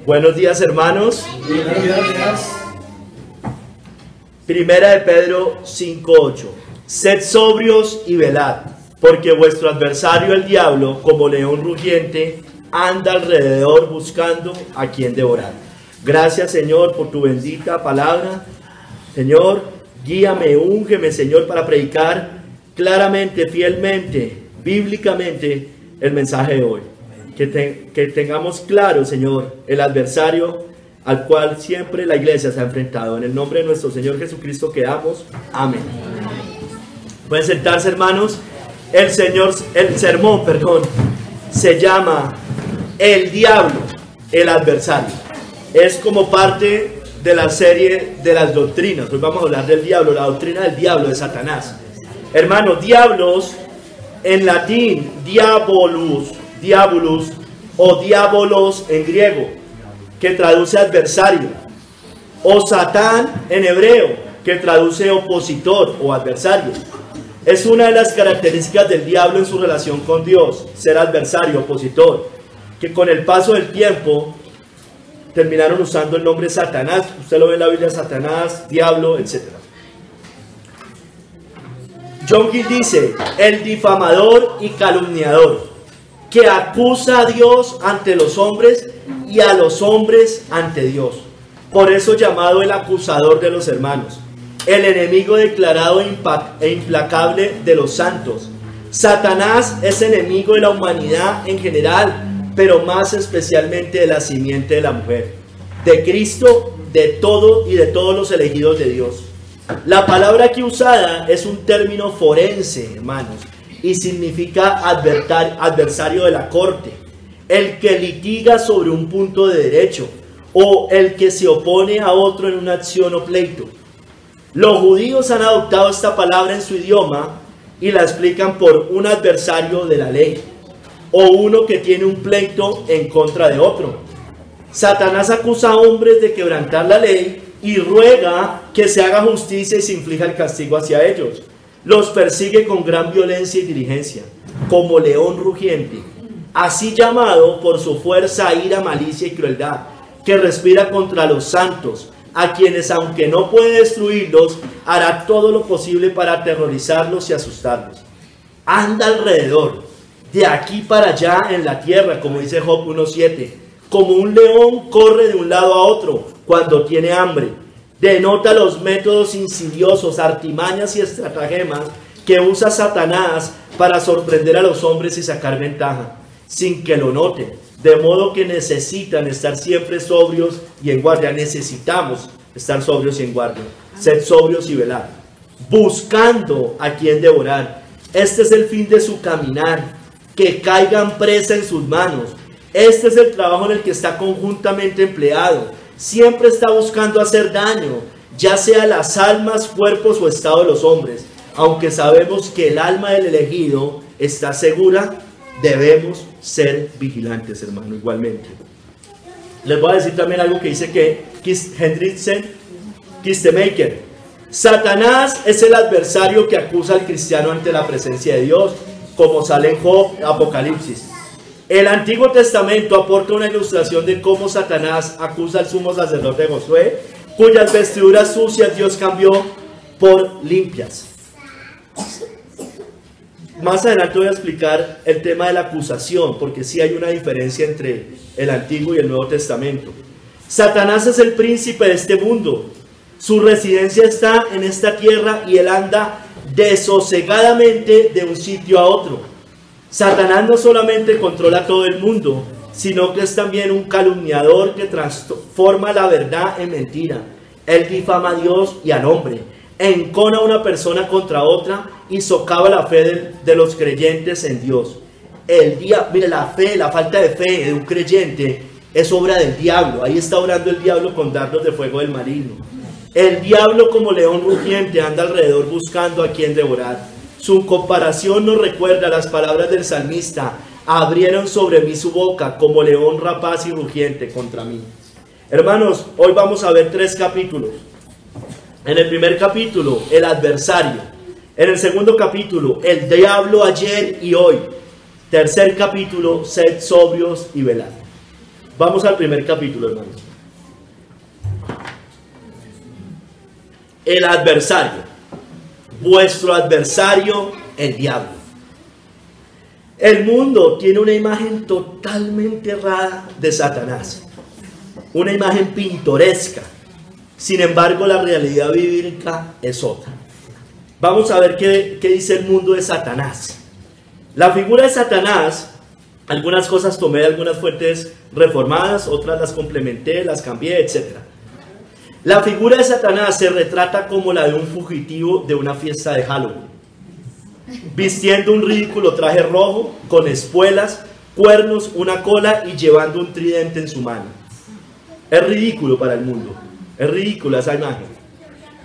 Buenos días, hermanos. Buenos días. Primera de Pedro 5:8. Sed sobrios y velad, porque vuestro adversario el diablo, como león rugiente, anda alrededor buscando a quien devorar. Gracias, Señor, por tu bendita palabra. Señor, guíame, úngeme, Señor, para predicar claramente, fielmente, bíblicamente el mensaje de hoy. Que tengamos claro, Señor, el adversario al cual siempre la iglesia se ha enfrentado. En el nombre de nuestro Señor Jesucristo quedamos. Amén. Pueden sentarse, hermanos. El sermón, se llama El Diablo, el Adversario. Es como parte de la serie de las doctrinas. Hoy vamos a hablar del diablo, la doctrina del diablo, de Satanás. Hermanos, diablos, en latín, diabolus o diabolos en griego, que traduce adversario, o Satán en hebreo, que traduce opositor o adversario. Es una de las características del diablo en su relación con Dios, ser adversario, opositor, que con el paso del tiempo terminaron usando el nombre Satanás. Usted lo ve en la Biblia, Satanás, diablo, etc. John Gill dice: el difamador y calumniador, que acusa a Dios ante los hombres y a los hombres ante Dios. Por eso llamado el acusador de los hermanos, el enemigo declarado e implacable de los santos. Satanás es enemigo de la humanidad en general, pero más especialmente de la simiente de la mujer, de Cristo, de todo y de todos los elegidos de Dios. La palabra aquí usada es un término forense, hermanos, y significa adversario de la corte, el que litiga sobre un punto de derecho, o el que se opone a otro en una acción o pleito. Los judíos han adoptado esta palabra en su idioma y la explican por un adversario de la ley, o uno que tiene un pleito en contra de otro. Satanás acusa a hombres de quebrantar la ley y ruega que se haga justicia y se inflija el castigo hacia ellos. Los persigue con gran violencia y diligencia, como león rugiente, así llamado por su fuerza, ira, malicia y crueldad, que respira contra los santos, a quienes, aunque no puede destruirlos, hará todo lo posible para aterrorizarlos y asustarlos. Anda alrededor, de aquí para allá en la tierra, como dice Job 1:7, como un león corre de un lado a otro cuando tiene hambre. Denota los métodos insidiosos, artimañas y estratagemas que usa Satanás para sorprender a los hombres y sacar ventaja, sin que lo noten. De modo que necesitan estar siempre sobrios y en guardia. Necesitamos estar sobrios y en guardia. Sed sobrios y velad, buscando a quien devorar. Este es el fin de su caminar, que caigan presa en sus manos. Este es el trabajo en el que está conjuntamente empleado. Siempre está buscando hacer daño, ya sea las almas, cuerpos o estado de los hombres. Aunque sabemos que el alma del elegido está segura, debemos ser vigilantes, hermano, igualmente. Les voy a decir también algo que dice que Hendrickson Kistemaker: Satanás es el adversario que acusa al cristiano ante la presencia de Dios, como sale en Job, Apocalipsis. El Antiguo Testamento aporta una ilustración de cómo Satanás acusa al sumo sacerdote Josué, cuyas vestiduras sucias Dios cambió por limpias. Más adelante voy a explicar el tema de la acusación, porque sí hay una diferencia entre el Antiguo y el Nuevo Testamento. Satanás es el príncipe de este mundo. Su residencia está en esta tierra y él anda desosegadamente de un sitio a otro. Satanás no solamente controla todo el mundo, sino que es también un calumniador que transforma la verdad en mentira. Él difama a Dios y al hombre, encona a una persona contra otra y socava la fe de los creyentes en Dios. Mire, la falta de fe de un creyente es obra del diablo. Ahí está obrando el diablo con dardos de fuego del maligno. El diablo, como león rugiente, anda alrededor buscando a quien devorar. Su comparación nos recuerda las palabras del salmista: abrieron sobre mí su boca como león rapaz y rugiente contra mí. Hermanos, hoy vamos a ver 3 capítulos. En el primer capítulo, el adversario. En el segundo capítulo, el diablo ayer y hoy. Tercer capítulo, sed sobrios y velad. Vamos al primer capítulo, hermanos. El adversario, vuestro adversario, el diablo. El mundo tiene una imagen totalmente errada de Satanás, una imagen pintoresca. Sin embargo, la realidad bíblica es otra. Vamos a ver qué dice el mundo de Satanás. La figura de Satanás, algunas cosas tomé de algunas fuentes reformadas, otras las complementé, las cambié, etc. La figura de Satanás se retrata como la de un fugitivo de una fiesta de Halloween, vistiendo un ridículo traje rojo, con espuelas, cuernos, una cola y llevando un tridente en su mano. Es ridículo para el mundo, es ridícula esa imagen.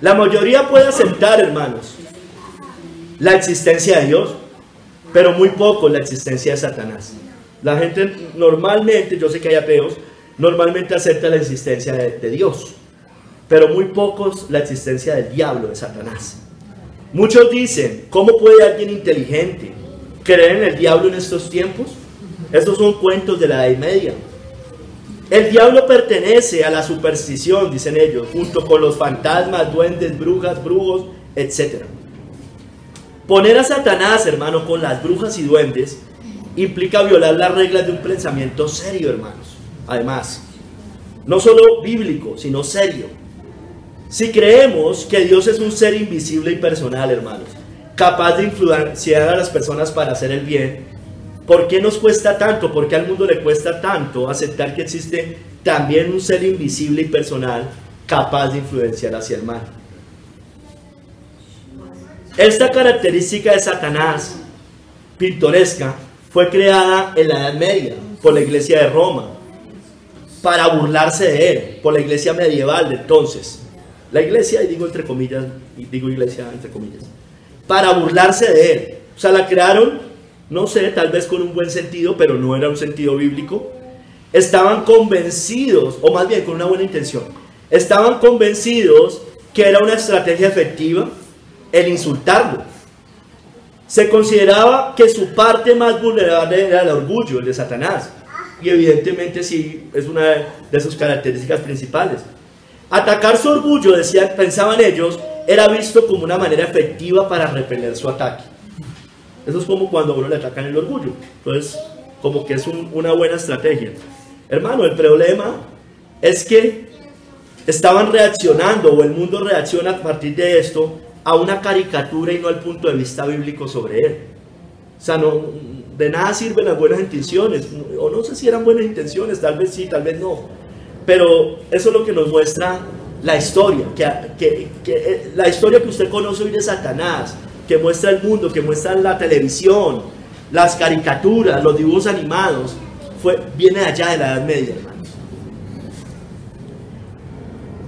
La mayoría puede aceptar, hermanos, la existencia de Dios, pero muy poco la existencia de Satanás. La gente normalmente, yo sé que hay ateos, normalmente acepta la existencia de Dios, pero muy pocos la existencia del diablo, de Satanás. Muchos dicen, ¿cómo puede alguien inteligente creer en el diablo en estos tiempos? Estos son cuentos de la Edad Media. El diablo pertenece a la superstición, dicen ellos, junto con los fantasmas, duendes, brujas, brujos, etc. Poner a Satanás, hermano, con las brujas y duendes implica violar las reglas de un pensamiento serio, hermanos. Además, no solo bíblico, sino serio. Si creemos que Dios es un ser invisible y personal, hermanos, capaz de influenciar a las personas para hacer el bien, ¿por qué nos cuesta tanto? ¿Por qué al mundo le cuesta tanto aceptar que existe también un ser invisible y personal capaz de influenciar hacia el mal? Esta característica de Satanás, pintoresca, fue creada en la Edad Media por la Iglesia de Roma para burlarse de él, por la Iglesia medieval de entonces. La Iglesia, y digo entre comillas, para burlarse de él. O sea, la crearon, no sé, tal vez con un buen sentido, pero no era un sentido bíblico. Estaban convencidos, o más bien con una buena intención, estaban convencidos que era una estrategia efectiva el insultarlo. Se consideraba que su parte más vulnerable era el orgullo, el de Satanás. Y evidentemente sí, es una de sus características principales. Atacar su orgullo, pensaban ellos, era visto como una manera efectiva para repeler su ataque. Eso es como cuando a uno le atacan el orgullo. Entonces, como que es una buena estrategia. Hermano, el problema es que estaban reaccionando, o el mundo reacciona a partir de esto, a una caricatura y no al punto de vista bíblico sobre él. O sea, no, de nada sirven las buenas intenciones, o no sé si eran buenas intenciones, tal vez sí, tal vez no, pero eso es lo que nos muestra la historia, la historia que usted conoce hoy de Satanás, que muestra el mundo, que muestra la televisión, las caricaturas, los dibujos animados, viene de allá de la Edad Media, hermanos.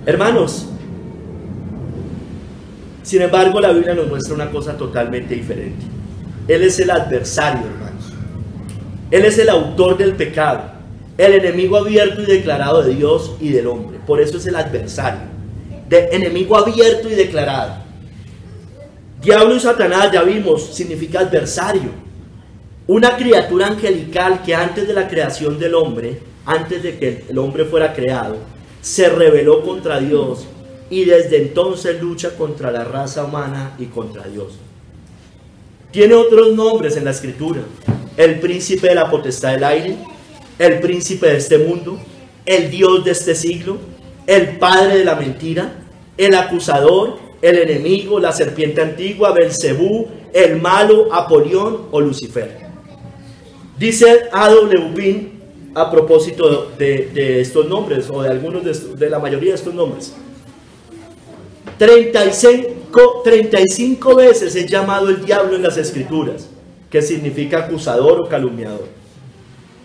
Hermanos, sin embargo, la Biblia nos muestra una cosa totalmente diferente. Él es el adversario, hermanos. Él es el autor del pecado, el enemigo abierto y declarado de Dios y del hombre. Por eso es el adversario, enemigo abierto y declarado. Diablo y Satanás, ya vimos, significa adversario. Una criatura angelical que antes de la creación del hombre, antes de que el hombre fuera creado, se rebeló contra Dios y desde entonces lucha contra la raza humana y contra Dios. Tiene otros nombres en la Escritura: el príncipe de la potestad del aire, el príncipe de este mundo, el Dios de este siglo, el padre de la mentira, el acusador, el enemigo, la serpiente antigua, Belcebú, el malo, Apolión o Lucifer. Dice A.W. Pink a propósito de estos nombres, o de algunos de la mayoría de estos nombres: 35 veces es llamado el diablo en las Escrituras, que significa acusador o calumniador,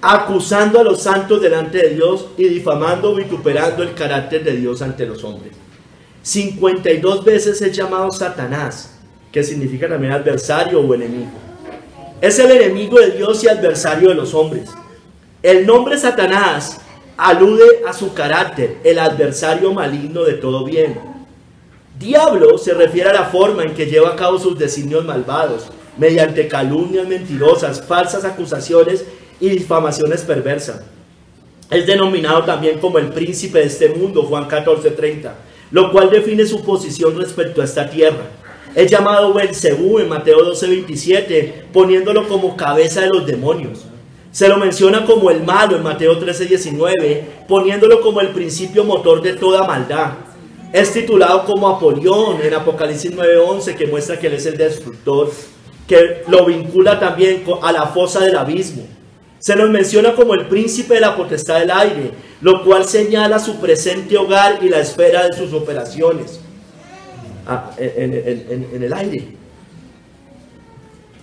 acusando a los santos delante de Dios y difamando o vituperando el carácter de Dios ante los hombres. 52 veces es llamado Satanás, que significa también adversario o enemigo. Es el enemigo de Dios y adversario de los hombres. El nombre Satanás alude a su carácter, el adversario maligno de todo bien. Diablo se refiere a la forma en que lleva a cabo sus designios malvados, mediante calumnias mentirosas, falsas acusaciones y difamaciones perversas. Es denominado también como el príncipe de este mundo, Juan 14:30, lo cual define su posición respecto a esta tierra. Es llamado Belcebú en Mateo 12:27, poniéndolo como cabeza de los demonios. Se lo menciona como el malo en Mateo 13:19, poniéndolo como el principio motor de toda maldad. Es titulado como Apolión en Apocalipsis 9:11, que muestra que él es el destructor, que lo vincula también a la fosa del abismo. Se nos menciona como el príncipe de la potestad del aire, lo cual señala su presente hogar y la esfera de sus operaciones en el aire.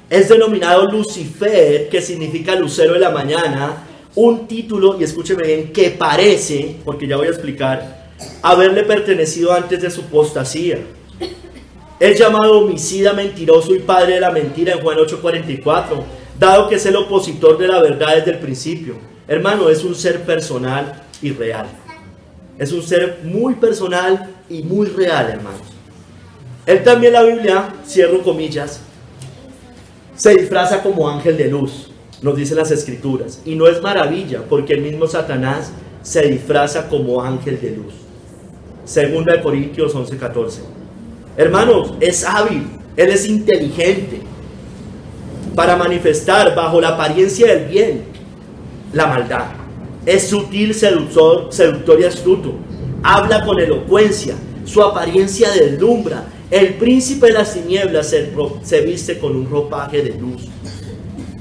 Es denominado Lucifer, que significa lucero de la mañana, un título, y escúcheme bien, que parece, porque ya voy a explicar, haberle pertenecido antes de su apostasía. Es llamado homicida, mentiroso y padre de la mentira en Juan 8:44, dado que es el opositor de la verdad desde el principio. Hermano, es un ser personal y real. Es un ser muy personal y muy real, hermanos. Él también, la Biblia, cierro comillas, se disfraza como ángel de luz, nos dicen las escrituras. Y no es maravilla, porque el mismo Satanás se disfraza como ángel de luz. Segunda de Corintios 11:14. Hermanos, es hábil, él es inteligente para manifestar bajo la apariencia del bien la maldad. Es sutil, seductor y astuto. Habla con elocuencia, su apariencia deslumbra. El príncipe de las tinieblas se viste con un ropaje de luz.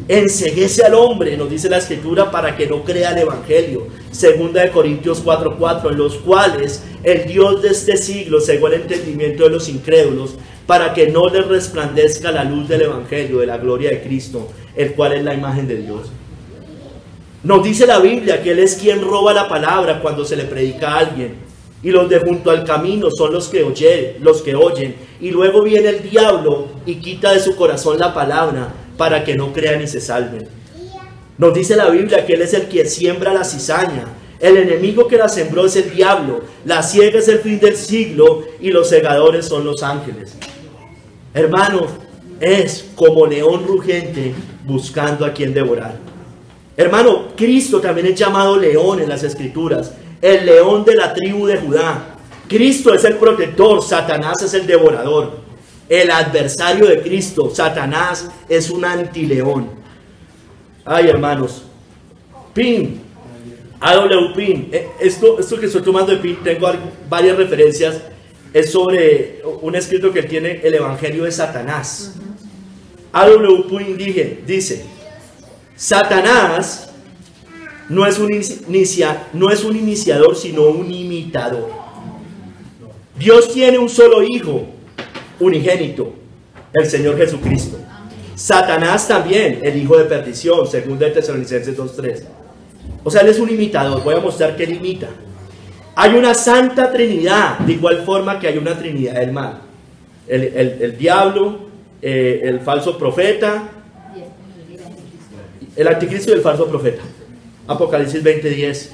Enceguece al hombre, nos dice la escritura, para que no crea el evangelio. Segunda de Corintios 4:4, en los cuales el Dios de este siglo cegó el entendimiento de los incrédulos, para que no les resplandezca la luz del evangelio de la gloria de Cristo, el cual es la imagen de Dios. Nos dice la Biblia que Él es quien roba la palabra cuando se le predica a alguien. Y los de junto al camino son los que oyen. Y luego viene el diablo y quita de su corazón la palabra para que no crean y se salven. Nos dice la Biblia que Él es el que siembra la cizaña. El enemigo que la sembró es el diablo. La siega es el fin del siglo y los segadores son los ángeles. Hermanos, es como león rugente buscando a quien devorar. Hermano, Cristo también es llamado león en las escrituras. El león de la tribu de Judá. Cristo es el protector, Satanás es el devorador. El adversario de Cristo, Satanás, es un antileón. Ay, hermanos, Pin, A.W. Pin, esto que estoy tomando de Pin, tengo varias referencias, es sobre un escrito que tiene el Evangelio de Satanás. A.W. Pin dice, Satanás no es un iniciador, sino un imitador. Dios tiene un solo hijo, unigénito, el Señor Jesucristo. Satanás también, el hijo de perdición, segunda de Tesalonicenses 2:3. O sea, él es un imitador. Voy a mostrar que él imita. Hay una santa trinidad, de igual forma que hay una trinidad del mal. El diablo, el falso profeta, el anticristo y el falso profeta. Apocalipsis 20:10.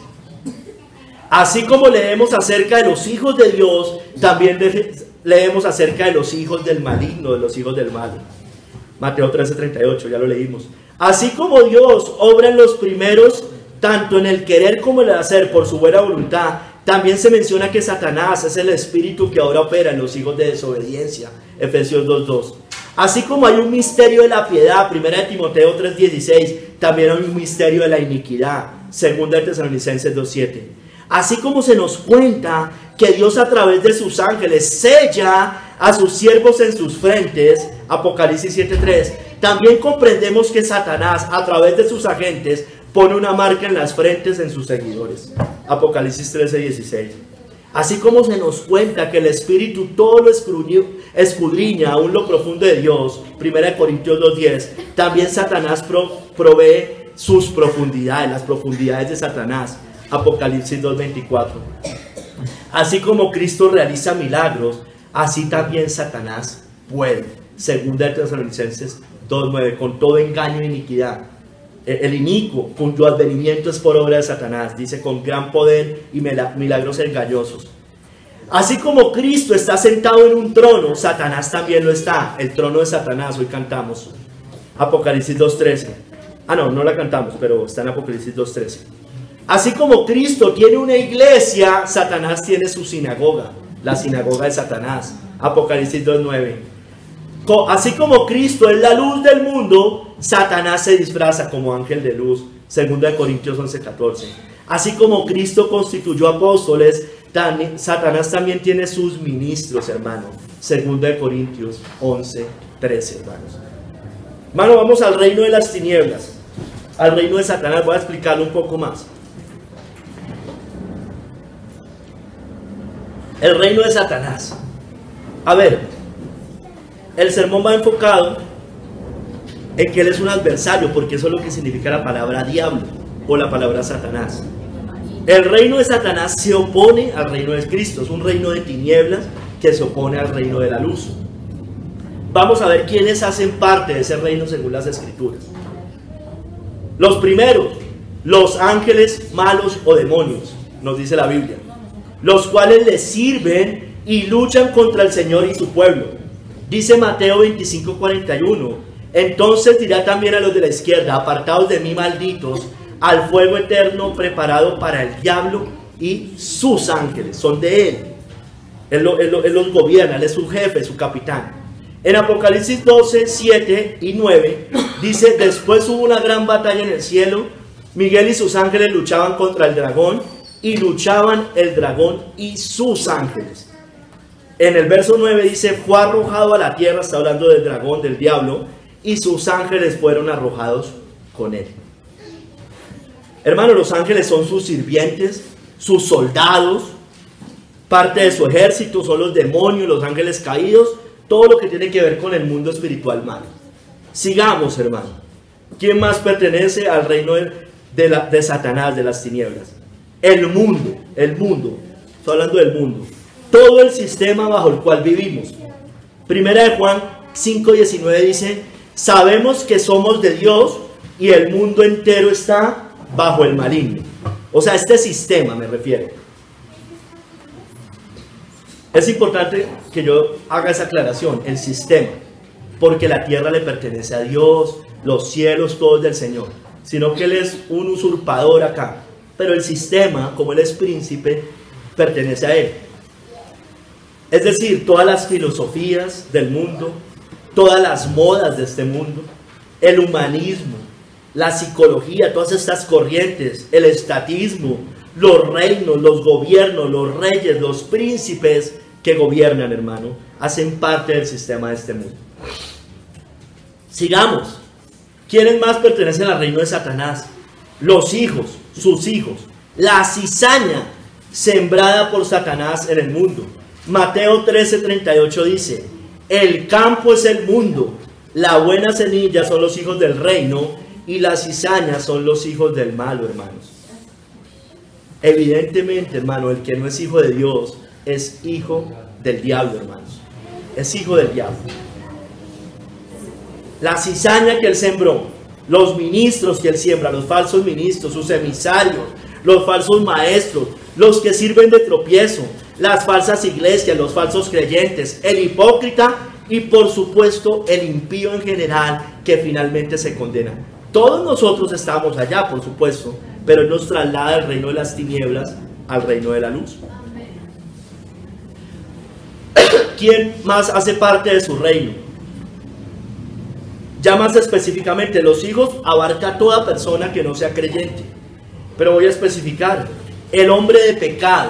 Así como leemos acerca de los hijos de Dios, también leemos acerca de los hijos del maligno, de los hijos del mal. Mateo 13:38, ya lo leímos. Así como Dios obra en los primeros, tanto en el querer como en el hacer por su buena voluntad, también se menciona que Satanás es el espíritu que ahora opera en los hijos de desobediencia. Efesios 2:2. Así como hay un misterio de la piedad, 1 de Timoteo 3:16, también hay un misterio de la iniquidad, 2 de Tesalonicenses 2:7. Así como se nos cuenta que Dios a través de sus ángeles sella a sus siervos en sus frentes, Apocalipsis 7:3, también comprendemos que Satanás a través de sus agentes pone una marca en las frentes en sus seguidores, Apocalipsis 13:16. Así como se nos cuenta que el Espíritu todo lo escudriña aún lo profundo de Dios, 1 Corintios 2:10, también Satanás provee sus profundidades, las profundidades de Satanás, Apocalipsis 2:24. Así como Cristo realiza milagros, así también Satanás puede, 2 de Tesalonicenses 2:9, con todo engaño e iniquidad. El inicuo, cuyo advenimiento es por obra de Satanás, dice, con gran poder y milagros engañosos. Así como Cristo está sentado en un trono, Satanás también lo está. El trono de Satanás, hoy cantamos Apocalipsis 2:13. No la cantamos, pero está en Apocalipsis 2:13. Así como Cristo tiene una iglesia, Satanás tiene su sinagoga, la sinagoga de Satanás. Apocalipsis 2:9. Así como Cristo es la luz del mundo, Satanás se disfraza como ángel de luz. 2 Corintios 11:14. Así como Cristo constituyó apóstoles, Satanás también tiene sus ministros, hermano. 2 Corintios 11:13, hermanos. Hermano, vamos al reino de las tinieblas, al reino de Satanás. Voy a explicarlo un poco más. El reino de Satanás. A ver, el sermón va enfocado en que él es un adversario, porque eso es lo que significa la palabra diablo o la palabra Satanás. El reino de Satanás se opone al reino de Cristo. Es un reino de tinieblas que se opone al reino de la luz. Vamos a ver quiénes hacen parte de ese reino según las Escrituras. Los primeros, los ángeles malos o demonios, nos dice la Biblia, los cuales le sirven y luchan contra el Señor y su pueblo. Dice Mateo 25:41, entonces dirá también a los de la izquierda, apartaos de mí, malditos, al fuego eterno preparado para el diablo y sus ángeles. Son de él. Él los gobierna, él es su jefe, su capitán. En Apocalipsis 12, 7 y 9 dice, después hubo una gran batalla en el cielo, Miguel y sus ángeles luchaban contra el dragón, y luchaban el dragón y sus ángeles. En el verso 9 dice, fue arrojado a la tierra, está hablando del dragón, del diablo, y sus ángeles fueron arrojados con él. Hermanos, los ángeles son sus sirvientes, sus soldados, parte de su ejército, son los demonios, los ángeles caídos, todo lo que tiene que ver con el mundo espiritual malo. Sigamos, hermano. ¿Quién más pertenece al reino de Satanás, de las tinieblas? El mundo, estoy hablando del mundo, todo el sistema bajo el cual vivimos. Primera de Juan 5:19 dice, sabemos que somos de Dios y el mundo entero está bajo el maligno. O sea, este sistema me refiero. Es importante que yo haga esa aclaración, el sistema, porque la tierra le pertenece a Dios, los cielos todos del Señor, sino que Él es un usurpador acá. Pero el sistema, como Él es príncipe, pertenece a Él. Es decir, todas las filosofías del mundo, todas las modas de este mundo, el humanismo, la psicología, todas estas corrientes, el estatismo, los reinos, los gobiernos, los reyes, los príncipes que gobiernan, hermano, hacen parte del sistema de este mundo. Sigamos. ¿Quiénes más pertenecen al reino de Satanás? Los hijos, sus hijos, la cizaña sembrada por Satanás en el mundo. Mateo 13:38 dice, el campo es el mundo, la buena semilla son los hijos del reino y la cizaña son los hijos del malo, hermanos. Evidentemente, hermano, el que no es hijo de Dios es hijo del diablo, hermanos. Es hijo del diablo. La cizaña que él sembró, los ministros que él siembra, los falsos ministros, sus emisarios, los falsos maestros, los que sirven de tropiezo, las falsas iglesias, los falsos creyentes, el hipócrita y por supuesto el impío en general que finalmente se condena. Todos nosotros estamos allá, por supuesto, pero Él nos traslada del reino de las tinieblas al reino de la luz. ¿Quién más hace parte de su reino? Ya más específicamente, los hijos abarca a toda persona que no sea creyente. Pero voy a especificar, el hombre de pecado,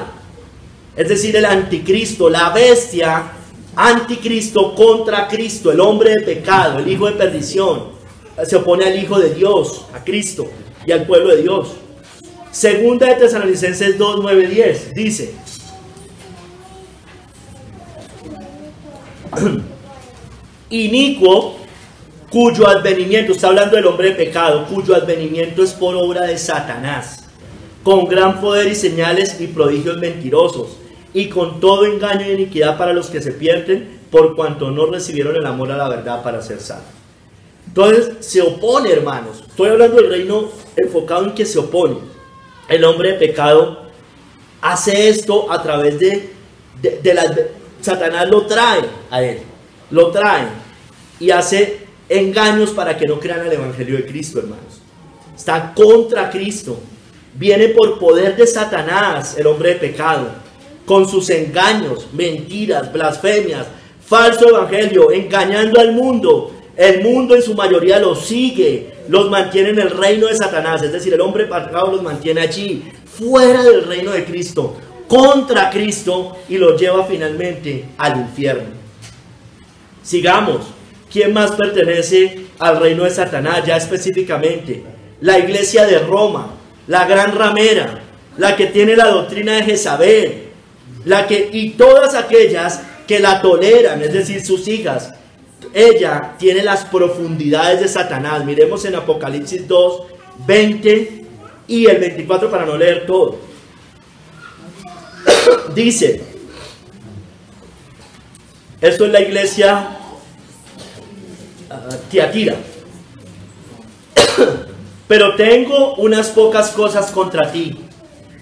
es decir, el anticristo, la bestia, anticristo contra Cristo, el hombre de pecado, el hijo de perdición, se opone al Hijo de Dios, a Cristo y al pueblo de Dios. Segunda de Tesalonicenses 2, 9, 10 dice, inicuo, cuyo advenimiento, está hablando del hombre de pecado, cuyo advenimiento es por obra de Satanás, con gran poder y señales y prodigios mentirosos, y con todo engaño y iniquidad para los que se pierden, por cuanto no recibieron el amor a la verdad para ser salvos. Entonces se opone, hermanos. Estoy hablando del reino enfocado en que se opone. El hombre de pecado hace esto a través de Satanás lo trae a él, lo trae y hace engaños para que no crean el evangelio de Cristo, hermanos. Está contra Cristo. viene por poder de Satanás, el hombre de pecado, con sus engaños, mentiras, blasfemias, falso evangelio, engañando al mundo. El mundo en su mayoría los sigue, los mantiene en el reino de Satanás, es decir, el hombre pecado los mantiene allí, fuera del reino de Cristo, contra Cristo, y los lleva finalmente al infierno. Sigamos. ¿Quién más pertenece al reino de Satanás? Ya específicamente, la iglesia de Roma, la gran ramera, la que tiene la doctrina de Jezabel, y todas aquellas que la toleran, es decir, sus hijas. Ella tiene las profundidades de Satanás. Miremos en Apocalipsis 2, 20 y el 24 para no leer todo. Dice, esto es la iglesia Tiatira. Pero tengo unas pocas cosas contra ti,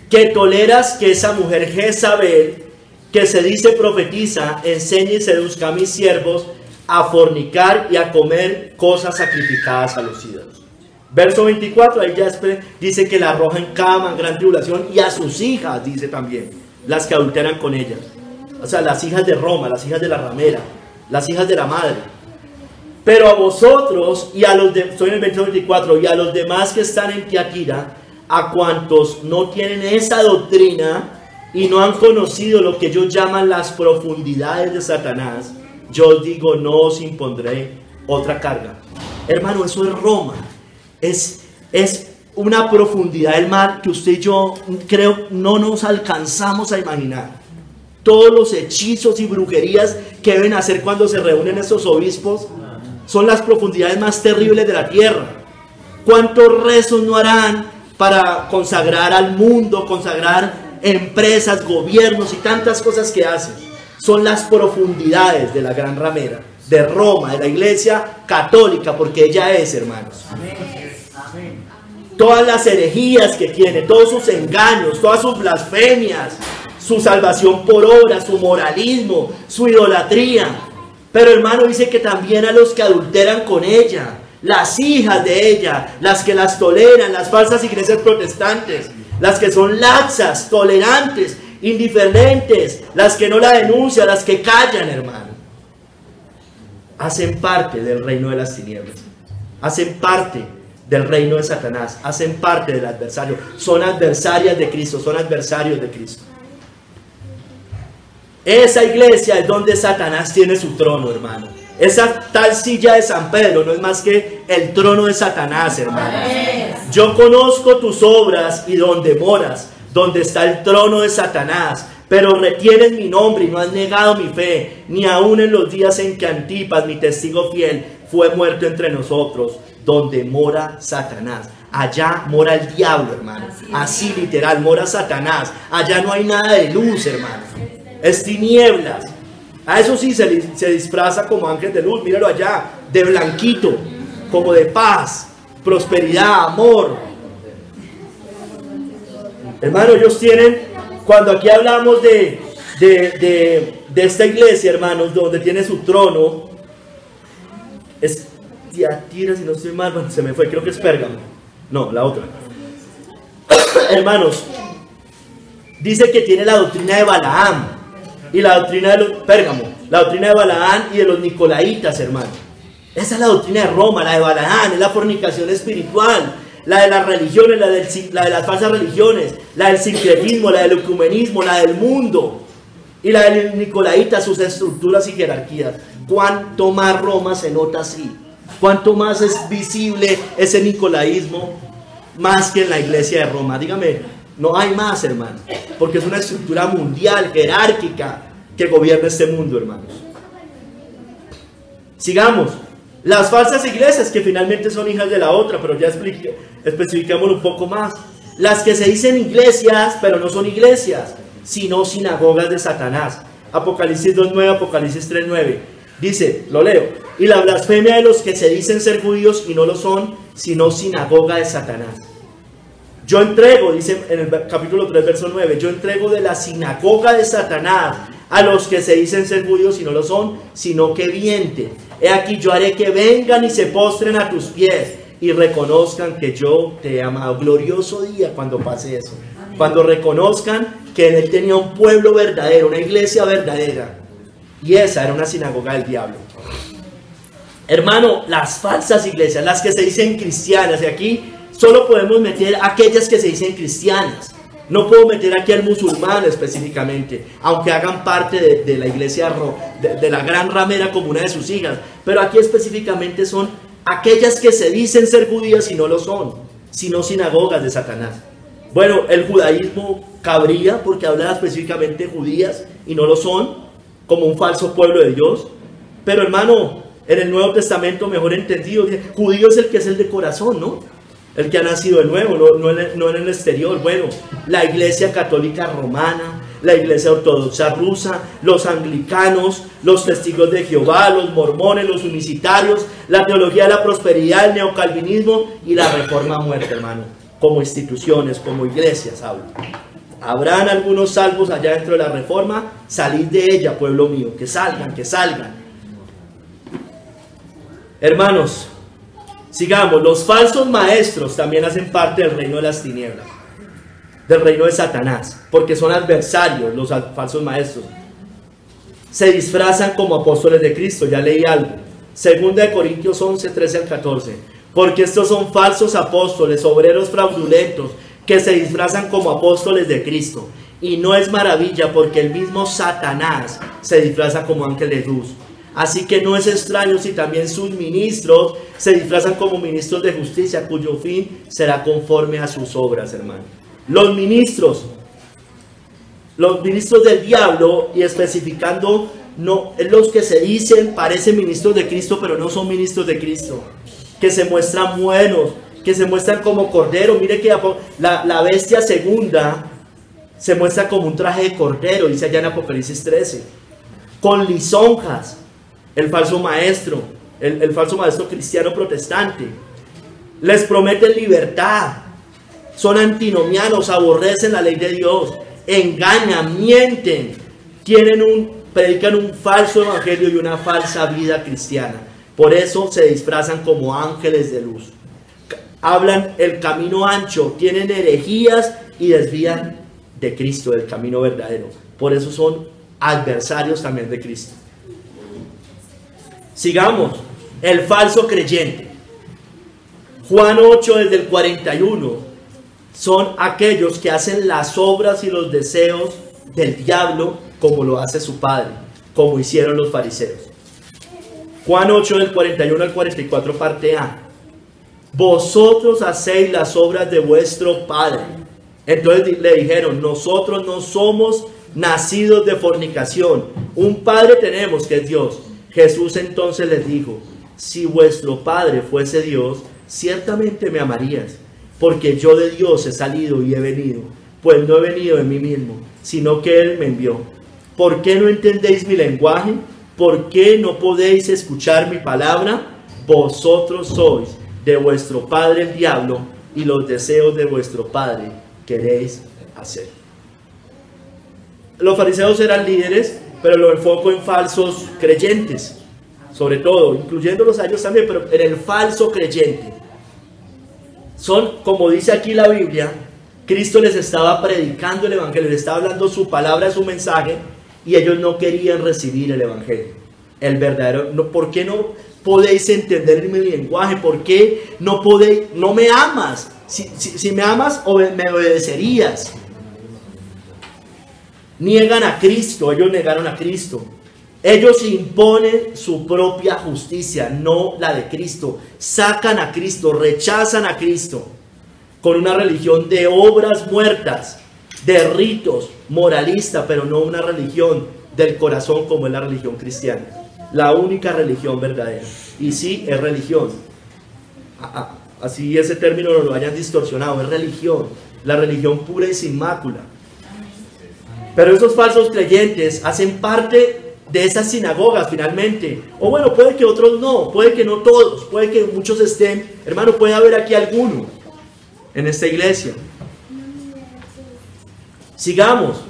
que toleras que esa mujer Jezabel, que se dice profetiza, enseñe y seduzca a mis siervos a fornicar y a comer cosas sacrificadas a los ídolos. Verso 24, ahí ya dice que la arroja en cama, en gran tribulación, y a sus hijas, dice también, las que adulteran con ella. O sea, las hijas de Roma, las hijas de la ramera, las hijas de la madre. Pero a vosotros, y a los de, estoy en el verso 24, y a los demás que están en Tiatira, a cuantos no tienen esa doctrina y no han conocido lo que ellos llaman las profundidades de Satanás, yo os digo, no os impondré otra carga. Hermano, eso es Roma. Es una profundidad del mar que usted y yo creo no nos alcanzamos a imaginar. Todos los hechizos y brujerías que deben hacer cuando se reúnen estos obispos son las profundidades más terribles de la tierra. ¿Cuántos rezos no harán para consagrar al mundo, consagrar empresas, gobiernos y tantas cosas que hacen? Son las profundidades de la gran ramera, de Roma, de la iglesia católica, porque ella es, hermanos. Amén. Todas las herejías que tiene, todos sus engaños, todas sus blasfemias, su salvación por obra, su moralismo, su idolatría. Pero hermano, dice que también a los que adulteran con ella, las hijas de ella, las que las toleran, las falsas iglesias protestantes, las que son laxas, tolerantes, indiferentes, las que no la denuncian, las que callan, hermano, hacen parte del reino de las tinieblas, hacen parte del reino de Satanás, hacen parte del adversario, son adversarias de Cristo, son adversarios de Cristo. Esa iglesia es donde Satanás tiene su trono, hermano. Esa tal silla de San Pedro no es más que el trono de Satanás, hermano. Yo conozco tus obras y donde moras, donde está el trono de Satanás, pero retienes mi nombre y no has negado mi fe, ni aun en los días en que Antipas, mi testigo fiel, fue muerto entre nosotros, donde mora Satanás. Allá mora el diablo, hermano. Así literal, mora Satanás. Allá no hay nada de luz, hermano. Es tinieblas. A eso sí se disfraza como ángel de luz. Míralo allá, de blanquito, como de paz, prosperidad, amor. Hermano, ellos tienen, cuando aquí hablamos de esta iglesia, hermanos, donde tiene su trono, es Tiatira, si no estoy mal, bueno, se me fue, creo que es Pérgamo. No, la otra. Hermanos, dice que tiene la doctrina de Balaam y la doctrina de los Pérgamo, la doctrina de Balaam y de los Nicolaitas, hermano. Esa es la doctrina de Roma, la de Balaam, es la fornicación espiritual, la de las religiones, la de las falsas religiones, la del sincretismo, la del ecumenismo, la del mundo, y la de los Nicolaitas, sus estructuras y jerarquías. Cuanto más Roma se nota así, cuanto más es visible ese nicolaísmo, más que en la iglesia de Roma. Dígame, no hay más, hermano, porque es una estructura mundial, jerárquica, que gobierna este mundo, hermanos. Sigamos. Las falsas iglesias, que finalmente son hijas de la otra, pero ya especificémoslo un poco más. Las que se dicen iglesias, pero no son iglesias, sino sinagogas de Satanás. Apocalipsis 2.9, Apocalipsis 3.9. Dice, lo leo: y la blasfemia de los que se dicen ser judíos y no lo son, sino sinagoga de Satanás. Yo entrego, dice en el capítulo 3, verso 9, yo entrego de la sinagoga de Satanás a los que se dicen ser judíos y no lo son, sino que mienten. He aquí yo haré que vengan y se postren a tus pies y reconozcan que yo te he amado. Glorioso día cuando pase eso. Cuando reconozcan que Él tenía un pueblo verdadero, una iglesia verdadera. Y esa era una sinagoga del diablo. Hermano, las falsas iglesias, las que se dicen cristianas, y aquí solo podemos meter aquellas que se dicen cristianas. No puedo meter aquí al musulmán específicamente, aunque hagan parte de la iglesia, de la gran ramera como una de sus hijas. Pero aquí específicamente son aquellas que se dicen ser judías y no lo son, sino sinagogas de Satanás. Bueno, el judaísmo cabría porque habla específicamente de judías y no lo son, como un falso pueblo de Dios. Pero hermano, en el Nuevo Testamento, mejor entendido, judío es el que es el de corazón, ¿no? El que ha nacido de nuevo, no en el exterior. Bueno, la iglesia católica romana, la iglesia ortodoxa rusa, los anglicanos, los testigos de Jehová, los mormones, los unicitarios, la teología de la prosperidad, el neocalvinismo y la reforma muerta, hermano. Como instituciones, como iglesias, hablo. Habrán algunos salvos allá dentro de la reforma, salid de ella, pueblo mío, que salgan, que salgan. Hermanos, sigamos. Los falsos maestros también hacen parte del reino de las tinieblas, del reino de Satanás, porque son adversarios los falsos maestros. Se disfrazan como apóstoles de Cristo, ya leí algo. 2 Corintios 11, 13 al 14. Porque estos son falsos apóstoles, obreros fraudulentos, que se disfrazan como apóstoles de Cristo. Y no es maravilla, porque el mismo Satanás se disfraza como ángel de luz. Así que no es extraño si también sus ministros se disfrazan como ministros de justicia, cuyo fin será conforme a sus obras, hermano. Los ministros del diablo, y especificando, no, los que se dicen parecen ministros de Cristo, pero no son ministros de Cristo, que se muestran buenos, que se muestran como cordero. Mire que la bestia segunda se muestra como un traje de cordero, dice allá en Apocalipsis 13, con lisonjas. El falso maestro, el falso maestro cristiano protestante, les prometen libertad, son antinomianos, aborrecen la ley de Dios, engañan, mienten, predican un falso evangelio y una falsa vida cristiana. Por eso se disfrazan como ángeles de luz. Hablan el camino ancho, tienen herejías y desvían de Cristo, del camino verdadero. Por eso son adversarios también de Cristo. Sigamos, el falso creyente. Juan 8 desde el 41, son aquellos que hacen las obras y los deseos del diablo como lo hace su padre, como hicieron los fariseos. Juan 8 del 41 al 44, parte A. Vosotros hacéis las obras de vuestro padre. Entonces le dijeron, nosotros no somos nacidos de fornicación, un padre tenemos que es Dios. Jesús entonces les dijo, si vuestro padre fuese Dios, ciertamente me amarías, porque yo de Dios he salido y he venido, pues no he venido de mí mismo, sino que Él me envió. ¿Por qué no entendéis mi lenguaje? ¿Por qué no podéis escuchar mi palabra? Vosotros sois de vuestro padre el diablo, y los deseos de vuestro padre queréis hacer. Los fariseos eran líderes, pero lo enfoco en falsos creyentes, sobre todo, incluyéndolos a ellos también, pero en el falso creyente. Son, como dice aquí la Biblia, Cristo les estaba predicando el evangelio, les estaba hablando su palabra, su mensaje, y ellos no querían recibir el evangelio, el verdadero. No, ¿por qué no podéis entender mi lenguaje? ¿Por qué no me amas? Si me amas, me obedecerías. Niegan a Cristo, ellos negaron a Cristo. Ellos imponen su propia justicia, no la de Cristo. Sacan a Cristo, rechazan a Cristo con una religión de obras muertas, de ritos, moralista, pero no una religión del corazón como es la religión cristiana. La única religión verdadera. Y sí, es religión. Así ese término no lo hayan distorsionado, es religión. La religión pura y sin mácula. Pero esos falsos creyentes hacen parte de esas sinagogas finalmente. O bueno, puede que otros no, puede que no todos, puede que muchos estén. Hermano, puede haber aquí alguno en esta iglesia. Sigamos.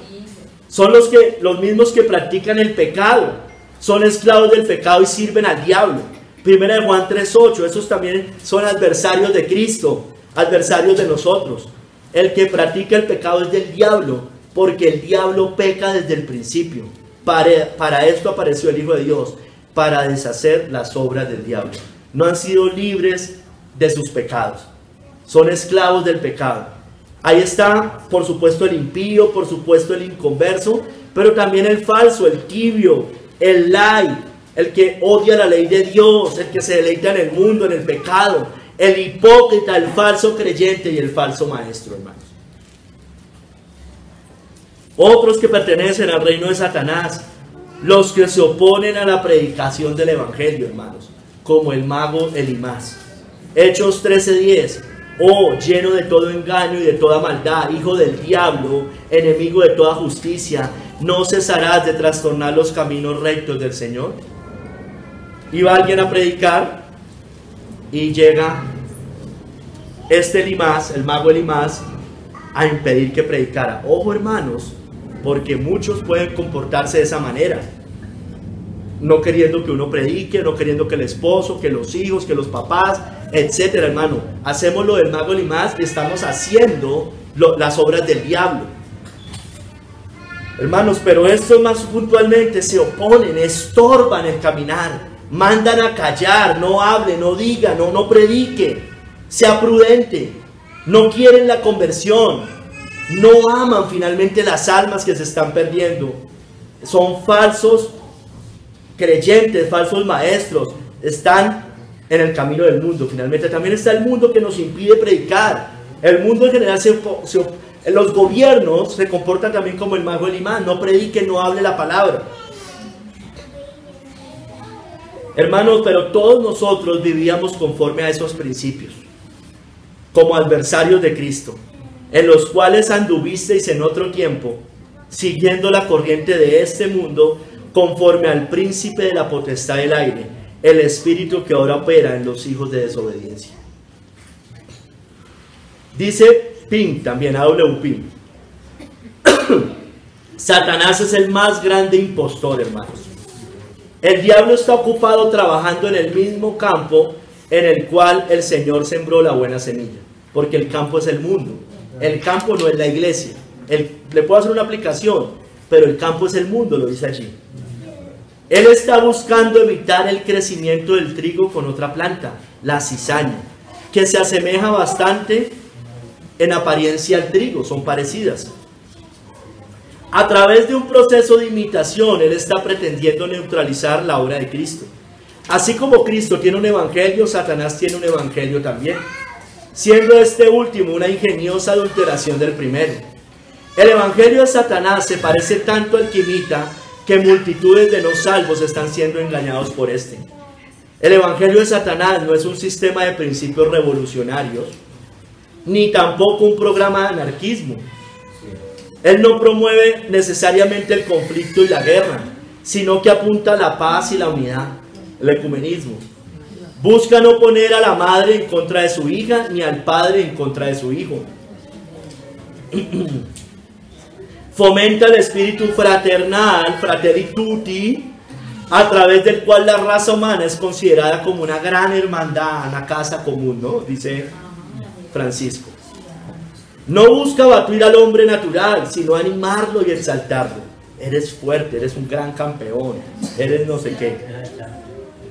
Son los mismos que practican el pecado. Son esclavos del pecado y sirven al diablo. Primera de Juan 3:8, esos también son adversarios de Cristo, adversarios de nosotros. El que practica el pecado es del diablo, porque el diablo peca desde el principio. Para esto apareció el Hijo de Dios, para deshacer las obras del diablo. No han sido libres de sus pecados, son esclavos del pecado. Ahí está, por supuesto, el impío, por supuesto, el inconverso, pero también el falso, el tibio, el light, el que odia la ley de Dios, el que se deleita en el mundo, en el pecado, el hipócrita, el falso creyente y el falso maestro, hermanos. Otros que pertenecen al reino de Satanás, los que se oponen a la predicación del evangelio, hermanos, como el mago Elimás. Hechos 13:10. Oh, lleno de todo engaño y de toda maldad, hijo del diablo, enemigo de toda justicia, ¿no cesarás de trastornar los caminos rectos del Señor? Iba alguien a predicar y llega este Elimás, el mago Elimás, a impedir que predicara. Ojo, hermanos, porque muchos pueden comportarse de esa manera, no queriendo que uno predique, no queriendo que el esposo, que los hijos, que los papás, etcétera, hermano. Hacemos lo del mago Elimás y estamos haciendo las obras del diablo, hermanos. Pero estos más puntualmente se oponen, estorban el caminar, mandan a callar, no hable, no diga, no predique, sea prudente, no quieren la conversión, no aman finalmente las almas que se están perdiendo. Son falsos creyentes, falsos maestros, están en el camino del mundo. Finalmente también está el mundo que nos impide predicar. El mundo en general, los gobiernos se comportan también como el mago Elimás, no predique, no hable la palabra. Hermanos, pero todos nosotros vivíamos conforme a esos principios, como adversarios de Cristo, en los cuales anduvisteis en otro tiempo, siguiendo la corriente de este mundo, conforme al príncipe de la potestad del aire, el espíritu que ahora opera en los hijos de desobediencia. Dice Pink, también A.W. Pink, Satanás es el más grande impostor, hermanos. El diablo está ocupado trabajando en el mismo campo en el cual el Señor sembró la buena semilla, porque el campo es el mundo, el campo no es la iglesia. Le puedo hacer una aplicación, pero el campo es el mundo, lo dice allí. Él está buscando evitar el crecimiento del trigo con otra planta, la cizaña, que se asemeja bastante en apariencia al trigo, son parecidas. A través de un proceso de imitación, él está pretendiendo neutralizar la obra de Cristo. Así como Cristo tiene un evangelio, Satanás tiene un evangelio también, siendo este último una ingeniosa adulteración del primero. El evangelio de Satanás se parece tanto al que imita, que multitudes de no salvos están siendo engañados por este. El evangelio de Satanás no es un sistema de principios revolucionarios, ni tampoco un programa de anarquismo. Él no promueve necesariamente el conflicto y la guerra, sino que apunta a la paz y la unidad, el ecumenismo. Busca no poner a la madre en contra de su hija, ni al padre en contra de su hijo. Fomenta el espíritu fraternal, fratelli tutti, a través del cual la raza humana es considerada como una gran hermandad, una casa común, ¿no? Dice Francisco. No busca batir al hombre natural, sino animarlo y exaltarlo. Eres fuerte, eres un gran campeón, eres no sé qué.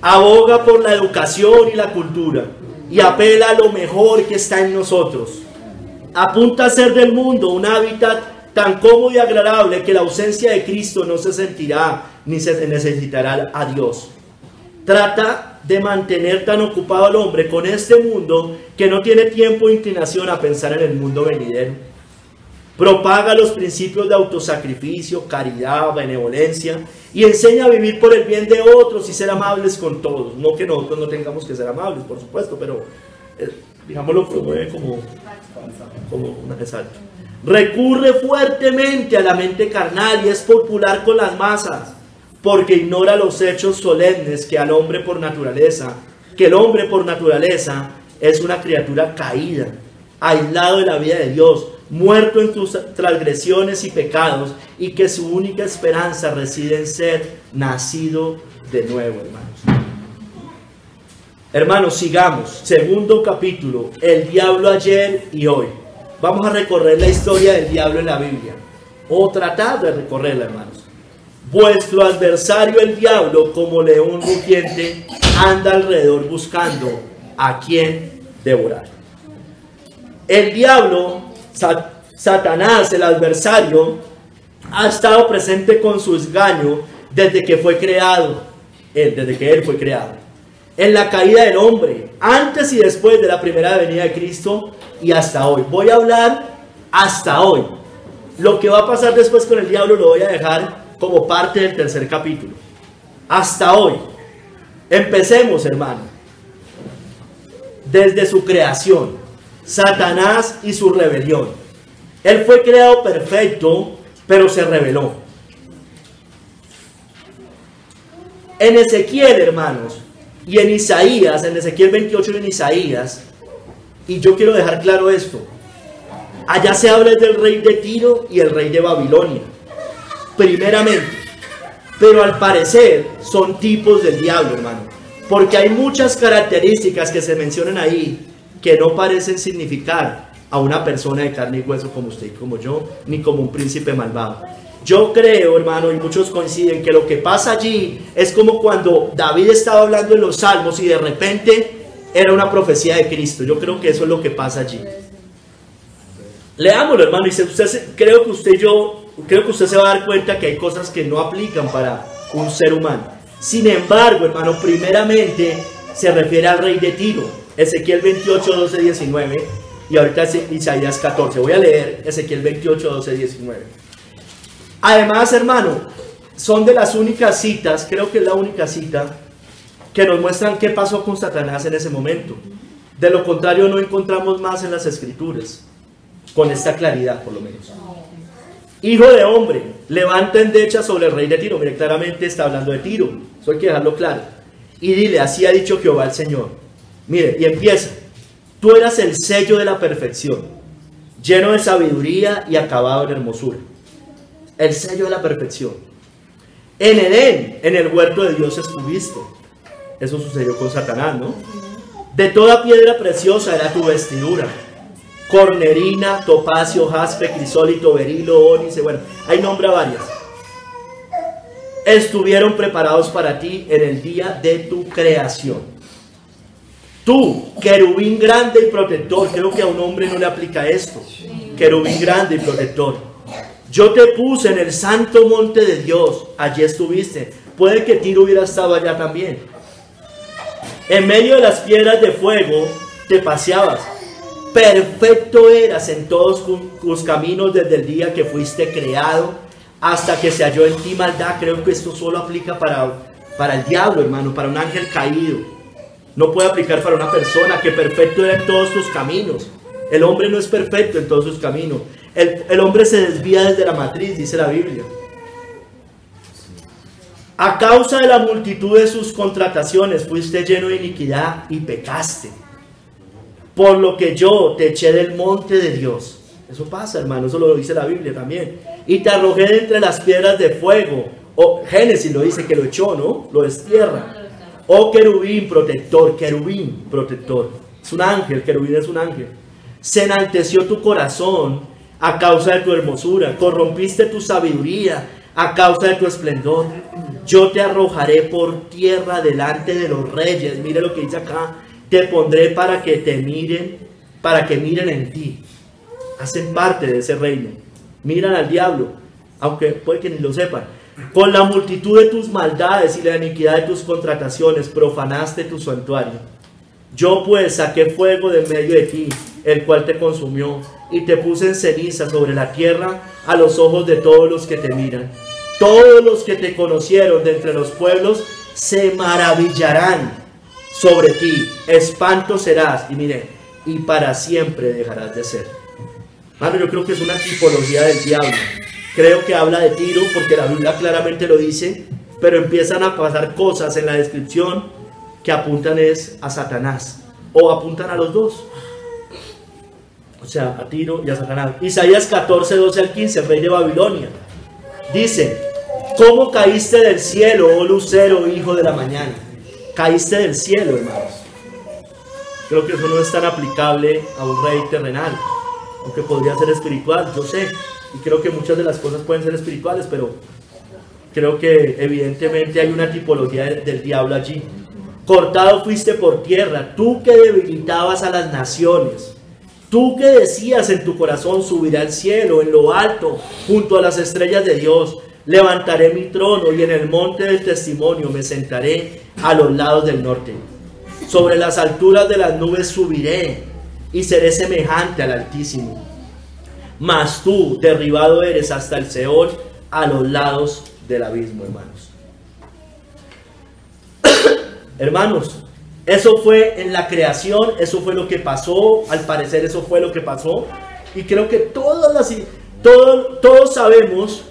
Aboga por la educación y la cultura y apela a lo mejor que está en nosotros. Apunta a hacer del mundo un hábitat tan cómodo y agradable que la ausencia de Cristo no se sentirá ni se necesitará a Dios. Trata de mantener tan ocupado al hombre con este mundo que no tiene tiempo e inclinación a pensar en el mundo venidero. Propaga los principios de autosacrificio, caridad, benevolencia y enseña a vivir por el bien de otros y ser amables con todos. No que nosotros no tengamos que ser amables, por supuesto, pero digámoslo, promueve como una exacto. Recurre fuertemente a la mente carnal y es popular con las masas, porque ignora los hechos solemnes que el hombre por naturaleza es una criatura caída, aislado de la vida de Dios, muerto en sus transgresiones y pecados, y que su única esperanza reside en ser nacido de nuevo, hermanos. Hermanos, sigamos. Segundo capítulo, el diablo ayer y hoy. Vamos a recorrer la historia del diablo en la Biblia. O tratar de recorrerla, hermanos. Vuestro adversario el diablo, como león rugiente, anda alrededor buscando a quien devorar. El diablo, Satanás, el adversario, ha estado presente con su engaño desde que fue creado, desde que él fue creado. En la caída del hombre, antes y después de la primera venida de Cristo y hasta hoy. Voy a hablar hasta hoy. Lo que va a pasar después con el diablo lo voy a dejar como parte del tercer capítulo. Hasta hoy. Empecemos, hermano. Desde su creación, Satanás y su rebelión. Él fue creado perfecto, pero se rebeló. En Ezequiel, hermanos, y en Isaías, en Ezequiel 28 y en Isaías, y yo quiero dejar claro esto, allá se habla del rey de Tiro y el rey de Babilonia, primeramente, pero al parecer son tipos del diablo, hermano, porque hay muchas características que se mencionan ahí que no parecen significar a una persona de carne y hueso como usted y como yo, ni como un príncipe malvado. Yo creo, hermano, y muchos coinciden, que lo que pasa allí es como cuando David estaba hablando en los Salmos y de repente era una profecía de Cristo. Yo creo que eso es lo que pasa allí. Leámoslo, hermano, y creo que usted se va a dar cuenta que hay cosas que no aplican para un ser humano. Sin embargo, hermano, primeramente se refiere al rey de Tiro, Ezequiel 28, 12, 19, y ahorita Isaías 14. Voy a leer Ezequiel 28, 12, 19. Además, hermano, son de las únicas citas, creo que es la única cita, que nos muestran qué pasó con Satanás en ese momento. De lo contrario, no encontramos más en las Escrituras, con esta claridad por lo menos. Hijo de hombre, levanta endecha sobre el rey de Tiro. Mire, claramente está hablando de Tiro, eso hay que dejarlo claro. Y dile, así ha dicho Jehová el Señor. Mire, y empieza. Tú eras el sello de la perfección, lleno de sabiduría y acabado en hermosura. El sello de la perfección. En Edén, en el huerto de Dios estuviste. Eso sucedió con Satanás, ¿no? De toda piedra preciosa era tu vestidura. Cornerina, topacio, jaspe, crisólito, berilo, ónice. Bueno, ahí nombra varias. Estuvieron preparados para ti en el día de tu creación. Tú, querubín grande y protector. Creo que a un hombre no le aplica esto. Querubín grande y protector. Yo te puse en el santo monte de Dios, allí estuviste. Puede que Tiro hubiera estado allá también. En medio de las piedras de fuego te paseabas. Perfecto eras en todos tus caminos desde el día que fuiste creado hasta que se halló en ti maldad. Creo que esto solo aplica para el diablo, hermano, para un ángel caído. No puede aplicar para una persona. Que perfecto era en todos tus caminos. El hombre no es perfecto en todos sus caminos. El hombre se desvía desde la matriz, dice la Biblia. A causa de la multitud de sus contrataciones fuiste lleno de iniquidad y pecaste. Por lo que yo te eché del monte de Dios. Eso pasa, hermano, eso lo dice la Biblia también. Y te arrojé de entre las piedras de fuego. Génesis lo dice que lo echó, ¿no? Lo destierra. Oh querubín protector, querubín protector. Es un ángel, querubín es un ángel. Se enalteció tu corazón a causa de tu hermosura, corrompiste tu sabiduría a causa de tu esplendor. Yo te arrojaré por tierra delante de los reyes. Mire lo que dice acá. Te pondré para que te miren, para que miren en ti. Hacen parte de ese reino. Miran al diablo, aunque puede que ni lo sepan. Con la multitud de tus maldades y la iniquidad de tus contrataciones profanaste tu santuario. Yo pues saqué fuego de en medio de ti, el cual te consumió, y te puse en ceniza sobre la tierra a los ojos de todos los que te miran. Todos los que te conocieron de entre los pueblos se maravillarán sobre ti. Espanto serás, y mire, y para siempre dejarás de ser. Mano, yo creo que es una tipología del diablo. Creo que habla de Tiro porque la Biblia claramente lo dice, pero empiezan a pasar cosas en la descripción que apuntan es a Satanás, o apuntan a los dos. O sea, a Tiro y a Satanás. Isaías 14, 12 al 15, el rey de Babilonia. Dice, ¿cómo caíste del cielo, oh lucero, hijo de la mañana? Caíste del cielo, hermanos. Creo que eso no es tan aplicable a un rey terrenal, aunque podría ser espiritual, yo sé, y creo que muchas de las cosas pueden ser espirituales, pero creo que evidentemente hay una tipología del diablo allí. Cortado fuiste por tierra, tú que debilitabas a las naciones, tú que decías en tu corazón, subiré al cielo, en lo alto, junto a las estrellas de Dios, levantaré mi trono y en el monte del testimonio me sentaré a los lados del norte. Sobre las alturas de las nubes subiré y seré semejante al Altísimo. Mas tú derribado eres hasta el Seol, a los lados del abismo, hermanos. Hermanos, eso fue en la creación, eso fue lo que pasó, al parecer eso fue lo que pasó. Y creo que todos sabemos,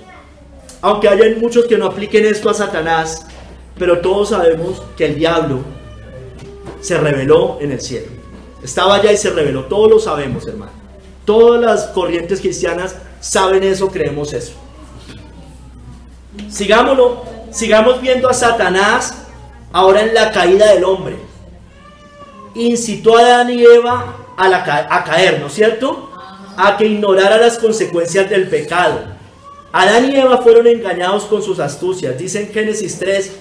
aunque hayan muchos que no apliquen esto a Satanás, pero todos sabemos que el diablo se reveló en el cielo. Estaba allá y se reveló, todos lo sabemos, hermano. Todas las corrientes cristianas saben eso, creemos eso. Sigamos viendo a Satanás ahora en la caída del hombre. Incitó a Adán y Eva a caer, ¿no es cierto? A que ignorara las consecuencias del pecado. Adán y Eva fueron engañados con sus astucias. Dice en Génesis 3,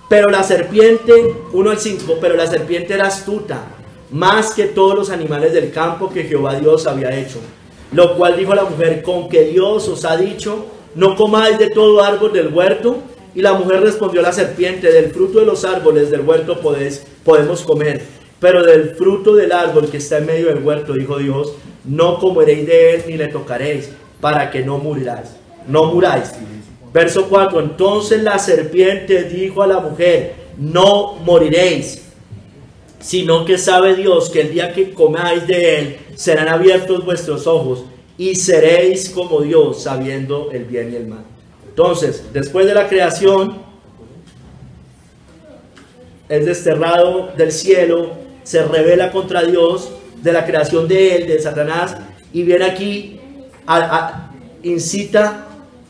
pero la serpiente, 1 al 5, pero la serpiente era astuta, más que todos los animales del campo que Jehová Dios había hecho. Lo cual dijo a la mujer, con que Dios os ha dicho, no comáis de todo árbol del huerto. Y la mujer respondió a la serpiente, del fruto de los árboles del huerto podemos comer, pero del fruto del árbol que está en medio del huerto, dijo Dios, no comeréis de él ni le tocaréis, para que no muráis. Verso 4, entonces la serpiente dijo a la mujer, no moriréis, sino que sabe Dios que el día que comáis de él, serán abiertos vuestros ojos, y seréis como Dios, sabiendo el bien y el mal. Entonces, después de la creación, es desterrado del cielo, se revela contra Dios, de la creación de él, de Satanás, y viene aquí, incita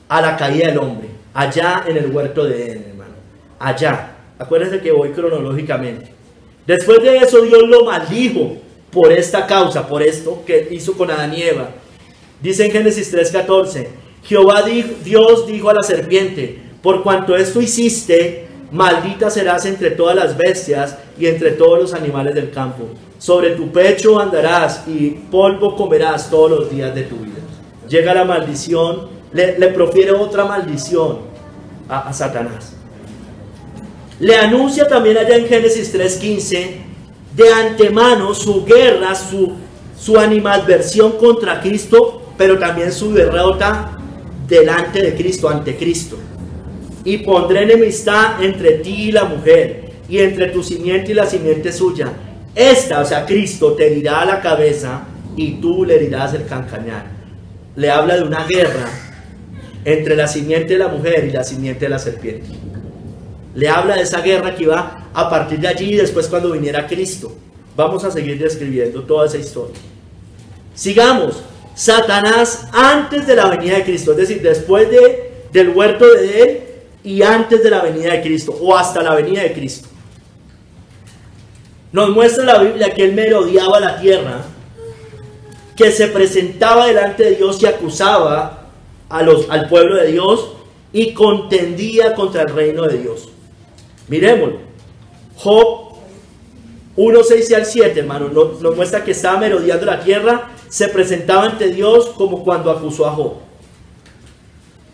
a la caída del hombre, allá en el huerto de Edén, hermano, allá. Acuérdense que voy cronológicamente. Después de eso, Dios lo maldijo por esta causa, por esto que hizo con Adán y Eva. Dice en Génesis 3:14, Dios dijo a la serpiente, por cuanto esto hiciste, maldita serás entre todas las bestias y entre todos los animales del campo. Sobre tu pecho andarás y polvo comerás todos los días de tu vida. Llega la maldición, le profiere otra maldición a Satanás. Le anuncia también allá en Génesis 3:15, de antemano su guerra, su animadversión contra Cristo, pero también su derrota delante de Cristo, ante Cristo. Y pondré enemistad entre ti y la mujer, y entre tu simiente y la simiente suya. Esta, o sea, Cristo, te herirá a la cabeza, y tú le herirás el calcañar. Le habla de una guerra entre la simiente de la mujer y la simiente de la serpiente. Le habla de esa guerra que iba a partir de allí, después cuando viniera Cristo. Vamos a seguir describiendo toda esa historia. Sigamos. Satanás antes de la venida de Cristo, es decir, después del huerto de Edén y antes de la venida de Cristo, o hasta la venida de Cristo. Nos muestra la Biblia que él merodeaba la tierra, que se presentaba delante de Dios y acusaba al pueblo de Dios y contendía contra el reino de Dios. Miremoslo. Job 1, 6 al 7, hermano, nos muestra que estaba merodeando la tierra, se presentaba ante Dios como cuando acusó a Job.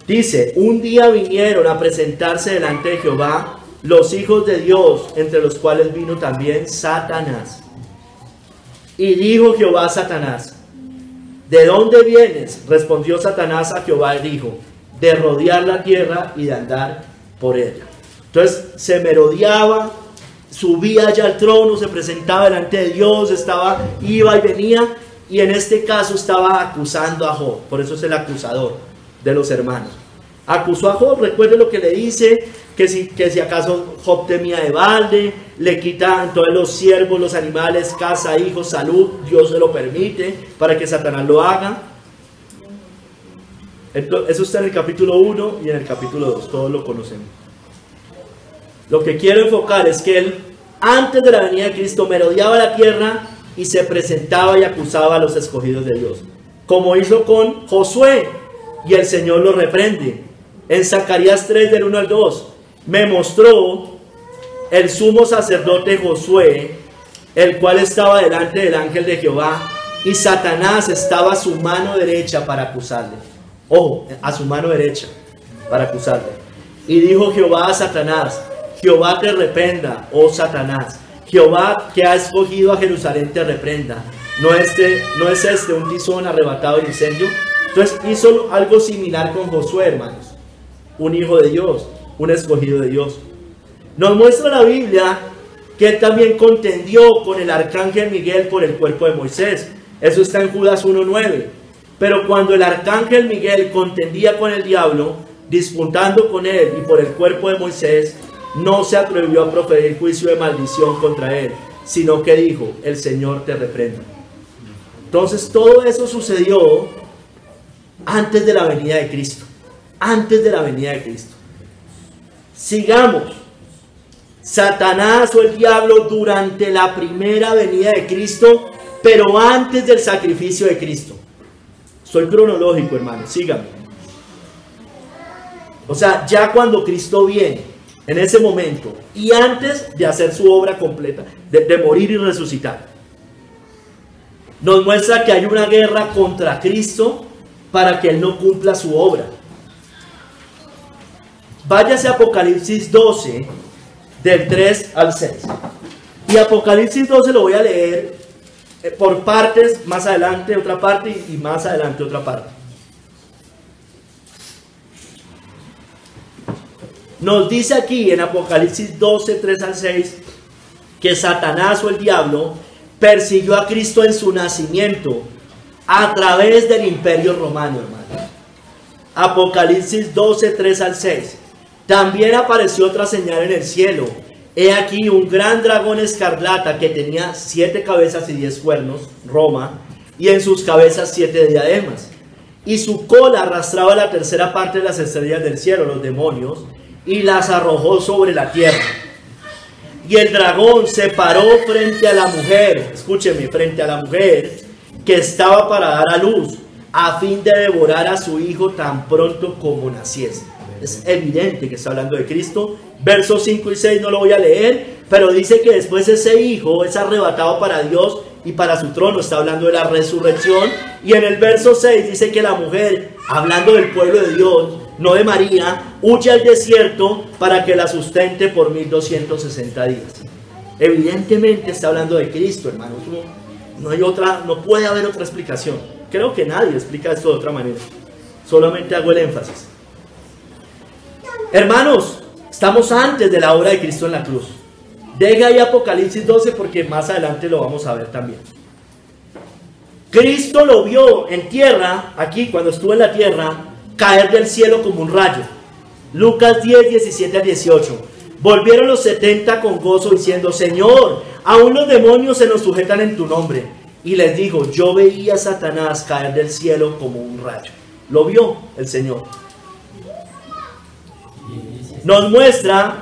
Dice, un día vinieron a presentarse delante de Jehová los hijos de Dios, entre los cuales vino también Satanás. Y dijo Jehová a Satanás, ¿de dónde vienes? Respondió Satanás a Jehová y dijo, de rodear la tierra y de andar por ella. Entonces se merodeaba, subía allá al trono, se presentaba delante de Dios, iba y venía, y en este caso estaba acusando a Job. Por eso es el acusador de los hermanos. Acusó a Job, recuerde lo que le dice, que si acaso Job temía de balde, le quita entonces los siervos, los animales, casa, hijos, salud, Dios se lo permite para que Satanás lo haga. Entonces, eso está en el capítulo 1 y en el capítulo 2, todos lo conocemos. Lo que quiero enfocar es que él antes de la venida de Cristo, merodeaba la tierra y se presentaba y acusaba a los escogidos de Dios, como hizo con Josué, y el Señor lo reprende. En Zacarías 3 del 1 al 2, me mostró el sumo sacerdote Josué, el cual estaba delante del ángel de Jehová, y Satanás estaba a su mano derecha para acusarle. Ojo, a su mano derecha para acusarle. Y dijo Jehová a Satanás: Jehová te reprenda, oh Satanás. Jehová, que ha escogido a Jerusalén, te reprenda. ¿No es este un tizón arrebatado del incendio? Entonces hizo algo similar con Josué, hermanos. Un hijo de Dios, un escogido de Dios. Nos muestra la Biblia que él también contendió con el arcángel Miguel por el cuerpo de Moisés. Eso está en Judas 1:9. Pero cuando el arcángel Miguel contendía con el diablo, disputando con él y por el cuerpo de Moisés, no se atrevió a proferir juicio de maldición contra él, sino que dijo: el Señor te reprenda. Entonces todo eso sucedió antes de la venida de Cristo. Antes de la venida de Cristo. Sigamos. Satanás o el diablo durante la primera venida de Cristo, pero antes del sacrificio de Cristo. Soy cronológico, hermano, síganme. O sea, ya cuando Cristo viene, en ese momento, y antes de hacer su obra completa, de morir y resucitar, nos muestra que hay una guerra contra Cristo para que Él no cumpla su obra. Váyase a Apocalipsis 12, del 3 al 6. Y Apocalipsis 12 lo voy a leer por partes, más adelante otra parte y más adelante otra parte. Nos dice aquí en Apocalipsis 12, 3 al 6, que Satanás o el diablo persiguió a Cristo en su nacimiento a través del imperio romano, hermano. Apocalipsis 12, 3 al 6. También apareció otra señal en el cielo. He aquí un gran dragón escarlata que tenía 7 cabezas y 10 cuernos, Roma, y en sus cabezas 7 diademas. Y su cola arrastraba la tercera parte de las estrellas del cielo, los demonios, y las arrojó sobre la tierra. Y el dragón se paró frente a la mujer, escúcheme, frente a la mujer que estaba para dar a luz, a fin de devorar a su hijo tan pronto como naciese. Es evidente que está hablando de Cristo. Versos 5 y 6 no lo voy a leer, pero dice que después ese hijo es arrebatado para Dios y para su trono. Está hablando de la resurrección. Y en el verso 6 dice que la mujer, hablando del pueblo de Dios, no de María, huye al desierto para que la sustente por 1260 días. Evidentemente está hablando de Cristo, hermanos. No puede haber otra explicación. Creo que nadie explica esto de otra manera. Solamente hago el énfasis. Hermanos, estamos antes de la obra de Cristo en la cruz. Deja ahí Apocalipsis 12 porque más adelante lo vamos a ver también. Cristo lo vio en tierra, aquí cuando estuvo en la tierra, caer del cielo como un rayo. Lucas 10, 17 al 18. Volvieron los 70 con gozo diciendo: Señor, aún los demonios se nos sujetan en tu nombre. Y les dijo: yo veía a Satanás caer del cielo como un rayo. Lo vio el Señor. Nos muestra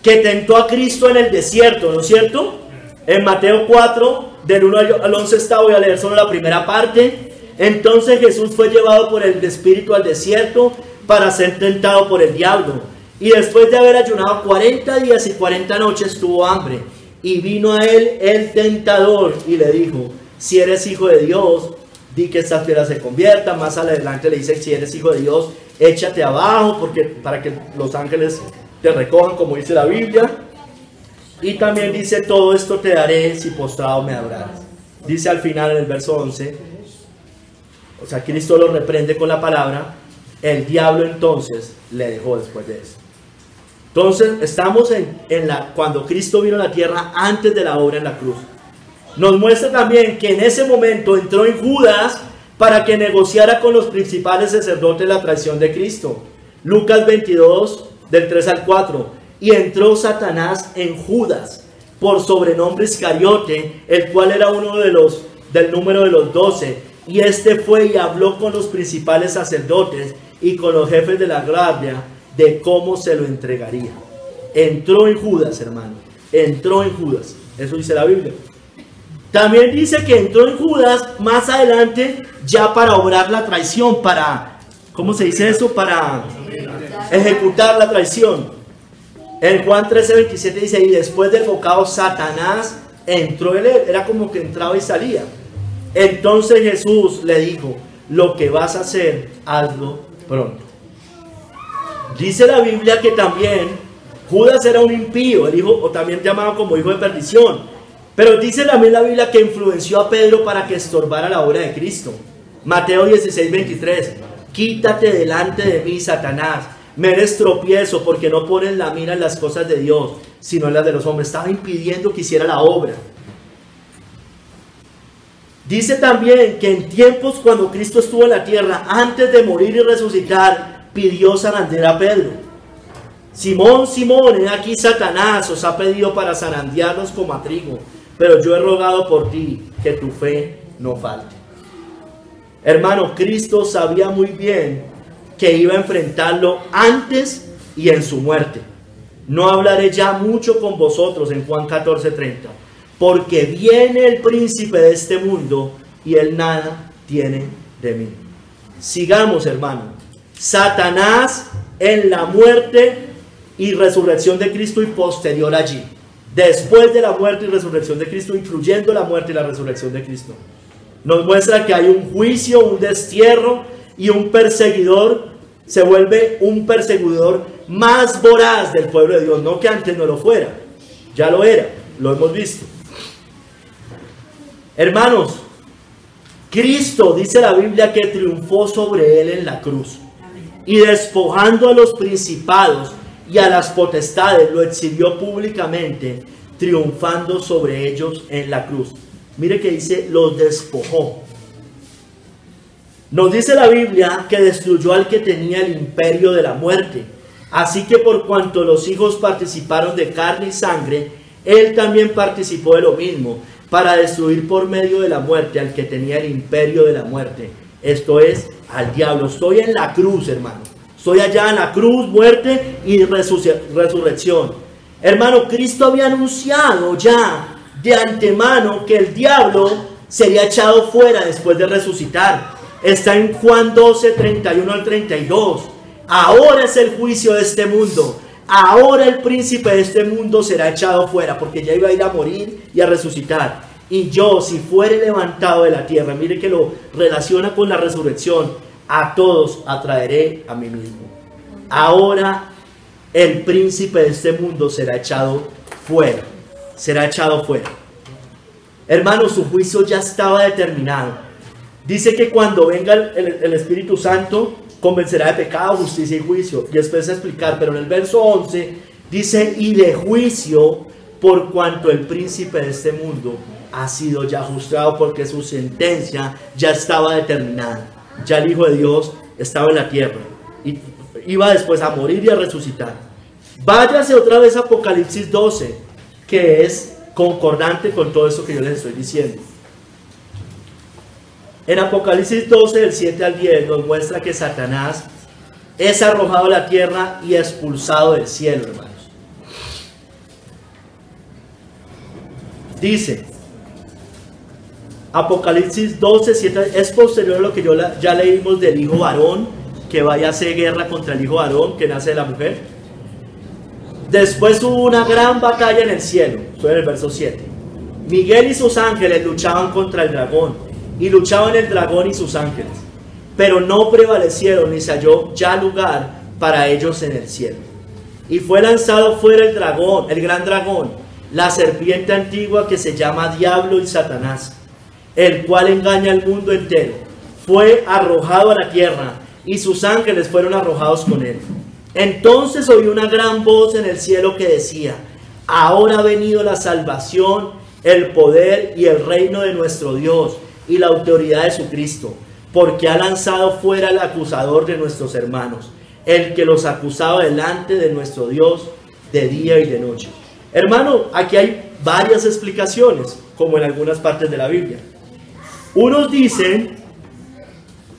que tentó a Cristo en el desierto, ¿no es cierto? En Mateo 4, del 1 al 11 está, voy a leer solo la primera parte. Entonces Jesús fue llevado por el Espíritu al desierto para ser tentado por el diablo. Y después de haber ayunado 40 días y 40 noches tuvo hambre. Y vino a él el tentador y le dijo: si eres hijo de Dios, di que estas piedras se conviertan. Más adelante le dice: si eres hijo de Dios, échate abajo para que los ángeles te recojan, como dice la Biblia. Y también dice: todo esto te daré si postrado me adorares. Dice al final en el verso 11, o sea, Cristo lo reprende con la palabra. El diablo entonces le dejó después de eso. Entonces estamos cuando Cristo vino a la tierra antes de la obra en la cruz. Nos muestra también que en ese momento entró en Judas para que negociara con los principales sacerdotes la traición de Cristo. Lucas 22, del 3 al 4. Y entró Satanás en Judas, por sobrenombre Iscariote, el cual era uno del número de los 12. Y este fue y habló con los principales sacerdotes y con los jefes de la guardia de cómo se lo entregaría. Entró en Judas, hermano. entró en Judas. Eso dice la Biblia. También dice que entró en Judas más adelante ya para obrar la traición, para, ¿cómo se dice eso? Para ejecutar la traición. En Juan 13:27 dice, y después del bocado Satanás entró en él. Era como que entraba y salía. Entonces Jesús le dijo, lo que vas a hacer, hazlo pronto. Dice la Biblia que también Judas era un impío, el hijo, o también llamado como hijo de perdición. Pero dice también la Biblia que influenció a Pedro para que estorbara la obra de Cristo. Mateo 16:23, quítate delante de mí, Satanás, me eres tropiezo porque no pones la mira en las cosas de Dios, sino en las de los hombres. Estaba impidiendo que hiciera la obra. Dice también que en tiempos cuando Cristo estuvo en la tierra, antes de morir y resucitar, pidió zarandear a Pedro. Simón, Simón, he aquí Satanás os ha pedido para zarandearlos como a trigo, pero yo he rogado por ti que tu fe no falte. Hermano, Cristo sabía muy bien que iba a enfrentarlo antes y en su muerte. No hablaré ya mucho con vosotros en Juan 14:30, porque viene el príncipe de este mundo y él nada tiene de mí. Sigamos, hermano. Satanás en la muerte y resurrección de Cristo y posterior allí. Después de la muerte y resurrección de Cristo, incluyendo la muerte y la resurrección de Cristo, nos muestra que hay un juicio, un destierro, y un perseguidor se vuelve un perseguidor más voraz del pueblo de Dios. No que antes no lo fuera, ya lo era, lo hemos visto. Hermanos, Cristo, dice la Biblia, que triunfó sobre él en la cruz, y despojando a los principados y a las potestades, lo exhibió públicamente, triunfando sobre ellos en la cruz. Mire que dice, los despojó. Nos dice la Biblia que destruyó al que tenía el imperio de la muerte. Así que por cuanto los hijos participaron de carne y sangre, él también participó de lo mismo, para destruir por medio de la muerte al que tenía el imperio de la muerte. Esto es, al diablo. Estoy en la cruz, hermano. Estoy allá en la cruz, muerte y resurrección. Hermano, Cristo había anunciado ya de antemano que el diablo sería echado fuera después de resucitar. Está en Juan 12:31 al 32. Ahora es el juicio de este mundo. Ahora el príncipe de este mundo será echado fuera, porque ya iba a ir a morir y a resucitar. Y yo, si fuere levantado de la tierra, mire que lo relaciona con la resurrección, a todos atraeré a mí mismo. Ahora el príncipe de este mundo será echado fuera. Será echado fuera. Hermanos, su juicio ya estaba determinado. Dice que cuando venga el Espíritu Santo, convencerá de pecado, justicia y juicio. Y después a explicar, pero en el verso 11 dice, y de juicio, por cuanto el príncipe de este mundo ha sido ya juzgado, porque su sentencia ya estaba determinada. Ya el Hijo de Dios estaba en la tierra y iba después a morir y a resucitar. Váyase otra vez a Apocalipsis 12, que es concordante con todo eso que yo les estoy diciendo. En Apocalipsis 12, del 7 al 10, nos muestra que Satanás es arrojado a la tierra y expulsado del cielo, hermanos. Dice, Apocalipsis 12, 7, es posterior a lo que ya leímos del hijo varón, que vaya a hacer guerra contra el hijo varón, que nace de la mujer. Después hubo una gran batalla en el cielo, estoy en el verso 7. Miguel y sus ángeles luchaban contra el dragón, y luchaban el dragón y sus ángeles, pero no prevalecieron, ni se halló ya lugar para ellos en el cielo. Y fue lanzado fuera el dragón, el gran dragón, la serpiente antigua que se llama Diablo y Satanás, el cual engaña al mundo entero. Fue arrojado a la tierra, y sus ángeles fueron arrojados con él. Entonces oí una gran voz en el cielo que decía, ahora ha venido la salvación, el poder y el reino de nuestro Dios, y la autoridad de su Cristo, porque ha lanzado fuera al acusador de nuestros hermanos, el que los acusaba delante de nuestro Dios de día y de noche. Hermano, aquí hay varias explicaciones, como en algunas partes de la Biblia. Unos dicen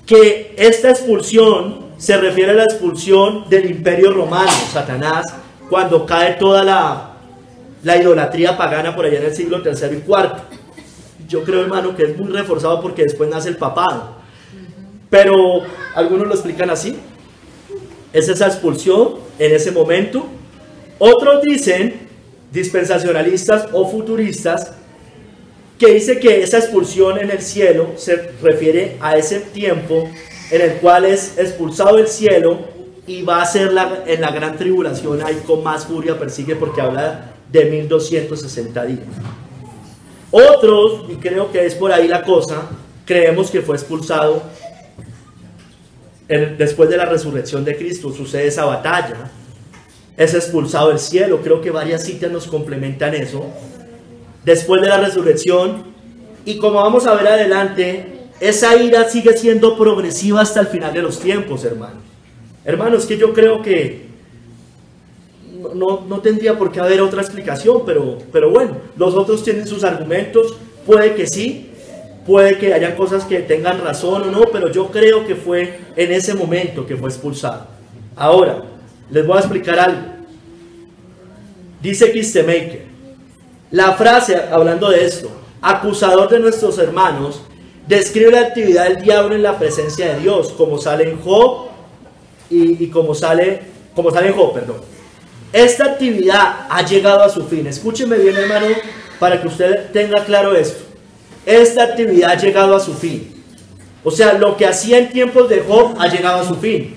que esta expulsión se refiere a la expulsión del imperio romano, Satanás, cuando cae toda la idolatría pagana por allá en el siglo III y IV. Yo creo, hermano, que es muy reforzado porque después nace el papado. Pero algunos lo explican así. Es esa expulsión en ese momento. Otros dicen, dispensacionalistas o futuristas, que dice que esa expulsión en el cielo se refiere a ese tiempo en el cual es expulsado del cielo y va a ser en la gran tribulación, ahí con más furia persigue, porque habla de 1260 días. Otros, y creo que es por ahí la cosa, creemos que fue expulsado después de la resurrección de Cristo, sucede esa batalla, es expulsado del cielo. Creo que varias citas nos complementan eso. Después de la resurrección, y como vamos a ver adelante, esa ira sigue siendo progresiva hasta el final de los tiempos, hermanos. Hermanos, que yo creo que no tendría por qué haber otra explicación, pero bueno, los otros tienen sus argumentos, puede que sí, puede que hayan cosas que tengan razón o no, pero yo creo que fue en ese momento que fue expulsado. Ahora, les voy a explicar algo. Dice Kistemaker, la frase, hablando de esto, acusador de nuestros hermanos, describe la actividad del diablo en la presencia de Dios, como sale en Job y como sale en Job, perdón. Esta actividad ha llegado a su fin. Escúcheme bien, hermano, para que usted tenga claro esto. Esta actividad ha llegado a su fin. O sea, lo que hacía en tiempos de Job ha llegado a su fin,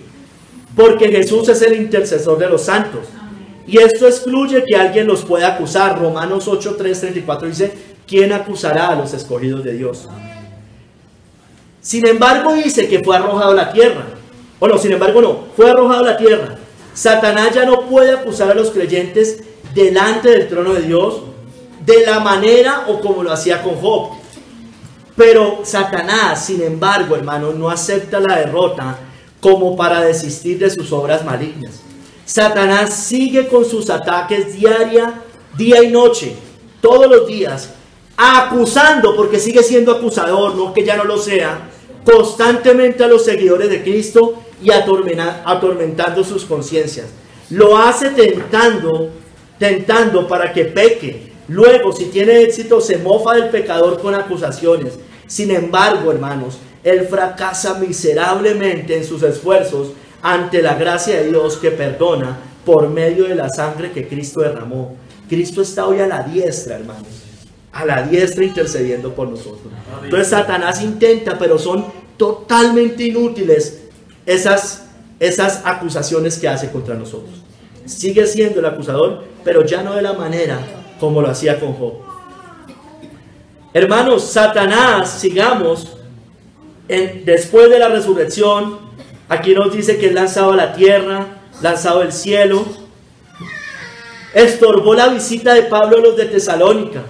porque Jesús es el intercesor de los santos. Y esto excluye que alguien los pueda acusar. Romanos 8, 3, 34 dice, ¿quién acusará a los escogidos de Dios? Sin embargo, dice que fue arrojado a la tierra. O no, sin embargo no, fue arrojado a la tierra. Satanás ya no puede acusar a los creyentes delante del trono de Dios de la manera o como lo hacía con Job. Pero Satanás, sin embargo, hermano, no acepta la derrota como para desistir de sus obras malignas. Satanás sigue con sus ataques día y noche, todos los días, acusando, porque sigue siendo acusador, no que ya no lo sea, constantemente a los seguidores de Cristo y atormentando sus conciencias. Lo hace tentando para que peque. Luego, si tiene éxito, se mofa del pecador con acusaciones. Sin embargo, hermanos, él fracasa miserablemente en sus esfuerzos ante la gracia de Dios que perdona por medio de la sangre que Cristo derramó. Cristo está hoy a la diestra, hermanos, a la diestra intercediendo por nosotros. Entonces Satanás intenta, pero son totalmente inútiles esas acusaciones que hace contra nosotros. Sigue siendo el acusador, pero ya no de la manera como lo hacía con Job. Hermanos, Satanás, sigamos, después de la resurrección, aquí nos dice que es lanzado a la tierra, lanzado al cielo. Estorbó la visita de Pablo a los de Tesalónica.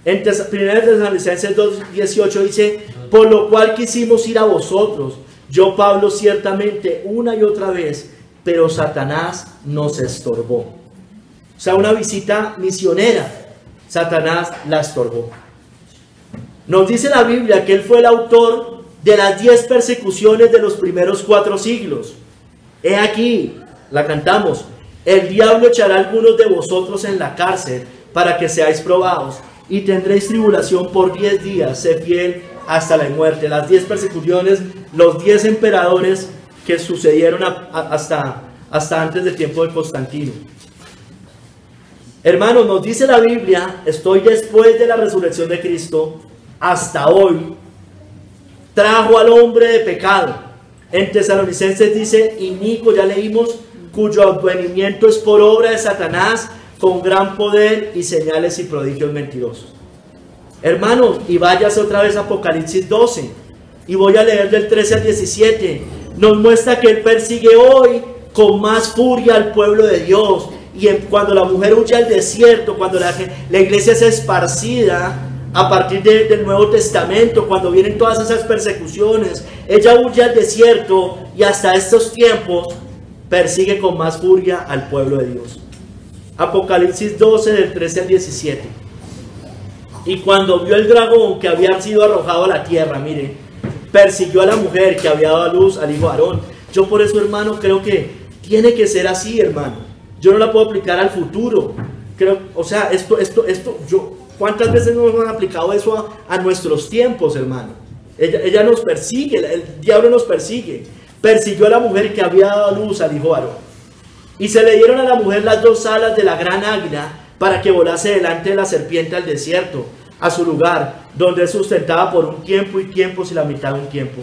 En 1 Tesalonicenses 2:18 dice, por lo cual quisimos ir a vosotros, yo Pablo ciertamente una y otra vez, pero Satanás nos estorbó. O sea, una visita misionera, Satanás la estorbó. Nos dice la Biblia que él fue el autor de las 10 persecuciones de los primeros 4 siglos. He aquí, la cantamos, el diablo echará a algunos de vosotros en la cárcel para que seáis probados y tendréis tribulación por 10 días, sé fiel hasta la muerte. Las 10 persecuciones, los 10 emperadores que sucedieron hasta antes del tiempo de Constantino. Hermanos, nos dice la Biblia, estoy después de la resurrección de Cristo, hasta hoy, trajo al hombre de pecado. En Tesalonicenses dice, inicuo, ya leímos, cuyo advenimiento es por obra de Satanás, con gran poder y señales y prodigios mentirosos. Hermanos, y váyase otra vez a Apocalipsis 12, y voy a leer del 13 al 17, nos muestra que él persigue hoy con más furia al pueblo de Dios, y cuando la mujer huye al desierto, cuando la iglesia es esparcida, a partir del Nuevo Testamento, cuando vienen todas esas persecuciones, ella huye al desierto y hasta estos tiempos persigue con más furia al pueblo de Dios. Apocalipsis 12 del 13 al 17. Y cuando vio el dragón que había sido arrojado a la tierra, mire, persiguió a la mujer que había dado a luz al hijo Aarón. Yo por eso, hermano, creo que tiene que ser así, hermano. Yo no la puedo aplicar al futuro. creo, o sea, ¿cuántas veces nos han aplicado eso a nuestros tiempos, hermano? Ella nos persigue, el diablo nos persigue. Persiguió a la mujer que había dado luz al hijo varón. Y se le dieron a la mujer las 2 alas de la gran águila para que volase delante de la serpiente al desierto, a su lugar, donde él sustentaba por un tiempo y tiempos y la mitad de un tiempo.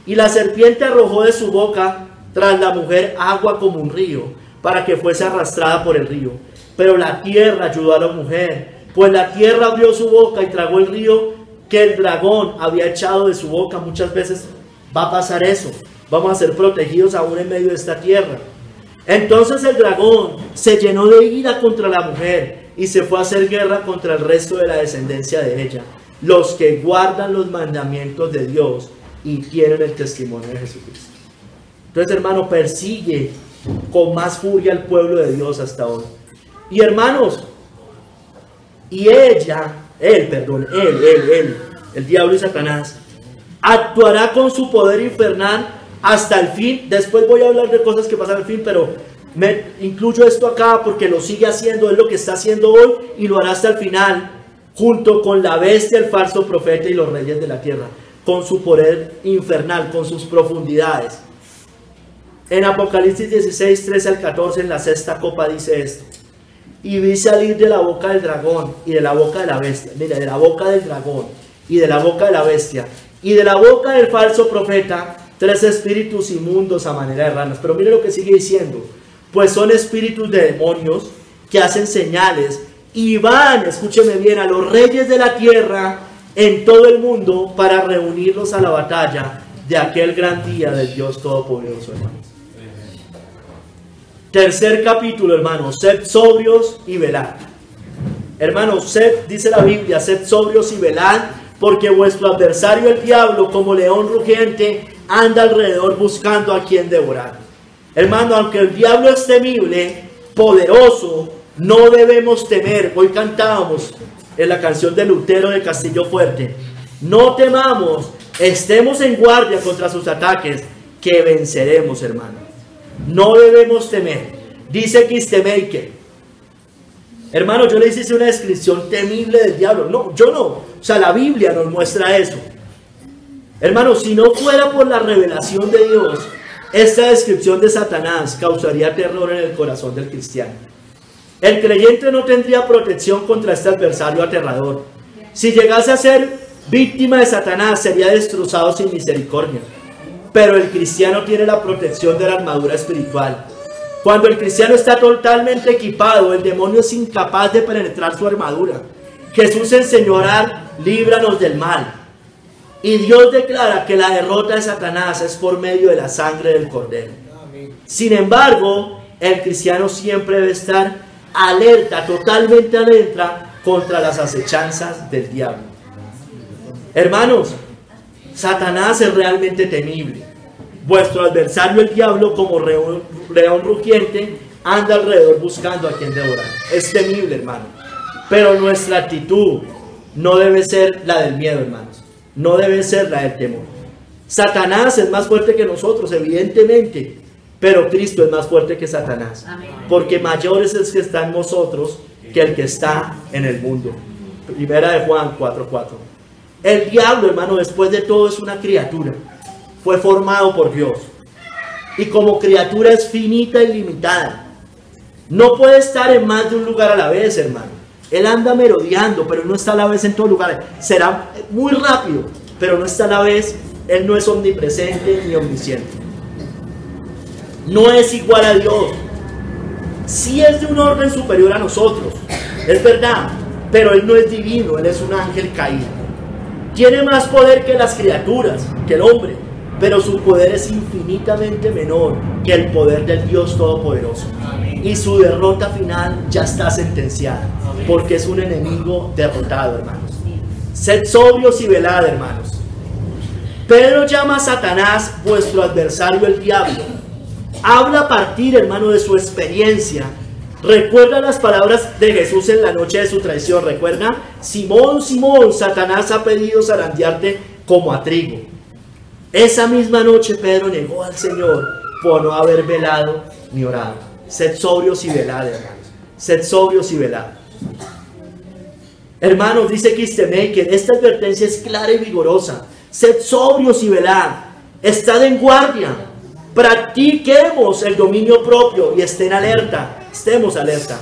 Y la serpiente arrojó de su boca tras la mujer agua como un río, para que fuese arrastrada por el río. Pero la tierra ayudó a la mujer, pues la tierra abrió su boca y tragó el río que el dragón había echado de su boca. Muchas veces va a pasar eso. Vamos a ser protegidos aún en medio de esta tierra. Entonces el dragón se llenó de ira contra la mujer y se fue a hacer guerra contra el resto de la descendencia de ella, los que guardan los mandamientos de Dios y tienen el testimonio de Jesucristo. Entonces, hermano, persigue con más furia al pueblo de Dios hasta hoy. Y hermanos, el diablo y Satanás, actuará con su poder infernal hasta el fin. Después voy a hablar de cosas que pasan al fin, pero me incluyo esto acá porque lo sigue haciendo, es lo que está haciendo hoy y lo hará hasta el final, junto con la bestia, el falso profeta y los reyes de la tierra, con su poder infernal, con sus profundidades. En Apocalipsis 16, 13 al 14, en la 6ª copa dice esto: y vi salir de la boca del dragón y de la boca de la bestia, mira, de la boca del dragón y de la boca de la bestia y de la boca del falso profeta 3 espíritus inmundos a manera de ranas. Pero mire lo que sigue diciendo: pues son espíritus de demonios que hacen señales y van, escúcheme bien, a los reyes de la tierra en todo el mundo para reunirlos a la batalla de aquel gran día del Dios Todopoderoso, hermanos. Tercer capítulo, hermanos: sed sobrios y velad. Hermanos, sed, dice la Biblia, sed sobrios y velad, porque vuestro adversario el diablo, como león rugiente, anda alrededor buscando a quien devorar. Hermano, aunque el diablo es temible, poderoso, no debemos temer. Hoy cantábamos en la canción de Lutero de Castillo Fuerte: no temamos, estemos en guardia contra sus ataques, que venceremos, hermano. No debemos temer. Dice Kistemaker, hermano, yo les hice una descripción temible del diablo. No, yo no. O sea, la Biblia nos muestra eso. Hermano, si no fuera por la revelación de Dios, esta descripción de Satanás causaría terror en el corazón del cristiano. El creyente no tendría protección contra este adversario aterrador. Si llegase a ser víctima de Satanás, sería destrozado sin misericordia. Pero el cristiano tiene la protección de la armadura espiritual. Cuando el cristiano está totalmente equipado, el demonio es incapaz de penetrar su armadura. Jesús enseñó a orar: líbranos del mal. Y Dios declara que la derrota de Satanás es por medio de la sangre del Cordero. Sin embargo, el cristiano siempre debe estar alerta, totalmente alerta contra las acechanzas del diablo. Hermanos, Satanás es realmente temible. Vuestro adversario el diablo, como león rugiente, anda alrededor buscando a quien devorar. Es temible, hermano. Pero nuestra actitud no debe ser la del miedo, hermanos. No debe ser la del temor. Satanás es más fuerte que nosotros, evidentemente, pero Cristo es más fuerte que Satanás. Amén. Porque mayor es el que está en nosotros que el que está en el mundo. Primera de Juan 4:4. El diablo, hermano, después de todo es una criatura. Fue formado por Dios. Y como criatura es finita y limitada. No puede estar en más de un lugar a la vez, hermano. Él anda merodeando, pero no está a la vez en todos lugares. Será muy rápido, pero no está a la vez. Él no es omnipresente ni omnisciente. No es igual a Dios. Sí es de un orden superior a nosotros, es verdad, pero Él no es divino, Él es un ángel caído. Tiene más poder que las criaturas, que el hombre, pero su poder es infinitamente menor que el poder del Dios Todopoderoso. Amén. Y su derrota final ya está sentenciada. Amén. Porque es un enemigo derrotado, hermanos. Sed sobrios y velad, hermanos. Pedro llama a Satanás vuestro adversario el diablo. Habla a partir, hermano, de su experiencia. Recuerda las palabras de Jesús en la noche de su traición. Recuerda: Simón, Simón, Satanás ha pedido zarandearte como a trigo. Esa misma noche Pedro negó al Señor por no haber velado ni orado. Sed sobrios y velad, hermanos. Sed sobrios y velad. Hermanos, dice Kistemaker, esta advertencia es clara y vigorosa. Sed sobrios y velad, estad en guardia, practiquemos el dominio propio y estén alerta, estemos alerta.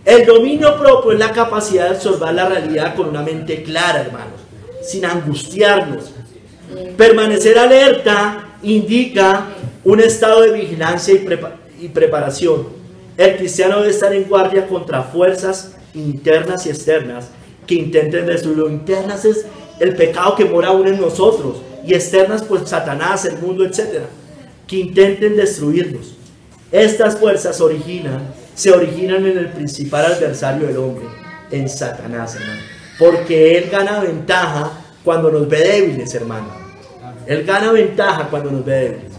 El dominio propio es la capacidad de observar la realidad con una mente clara, hermanos, sin angustiarnos. Permanecer alerta indica un estado de vigilancia y preparación. El cristiano debe estar en guardia contra fuerzas internas y externas que intenten destruirlo. Internas es el pecado que mora aún en nosotros, y externas pues Satanás, el mundo, etcétera, que intenten destruirnos. Estas fuerzas se originan en el principal adversario del hombre, en Satanás, hermano, porque él gana ventaja cuando nos ve débiles, hermano. Él gana ventaja cuando nos ve débiles.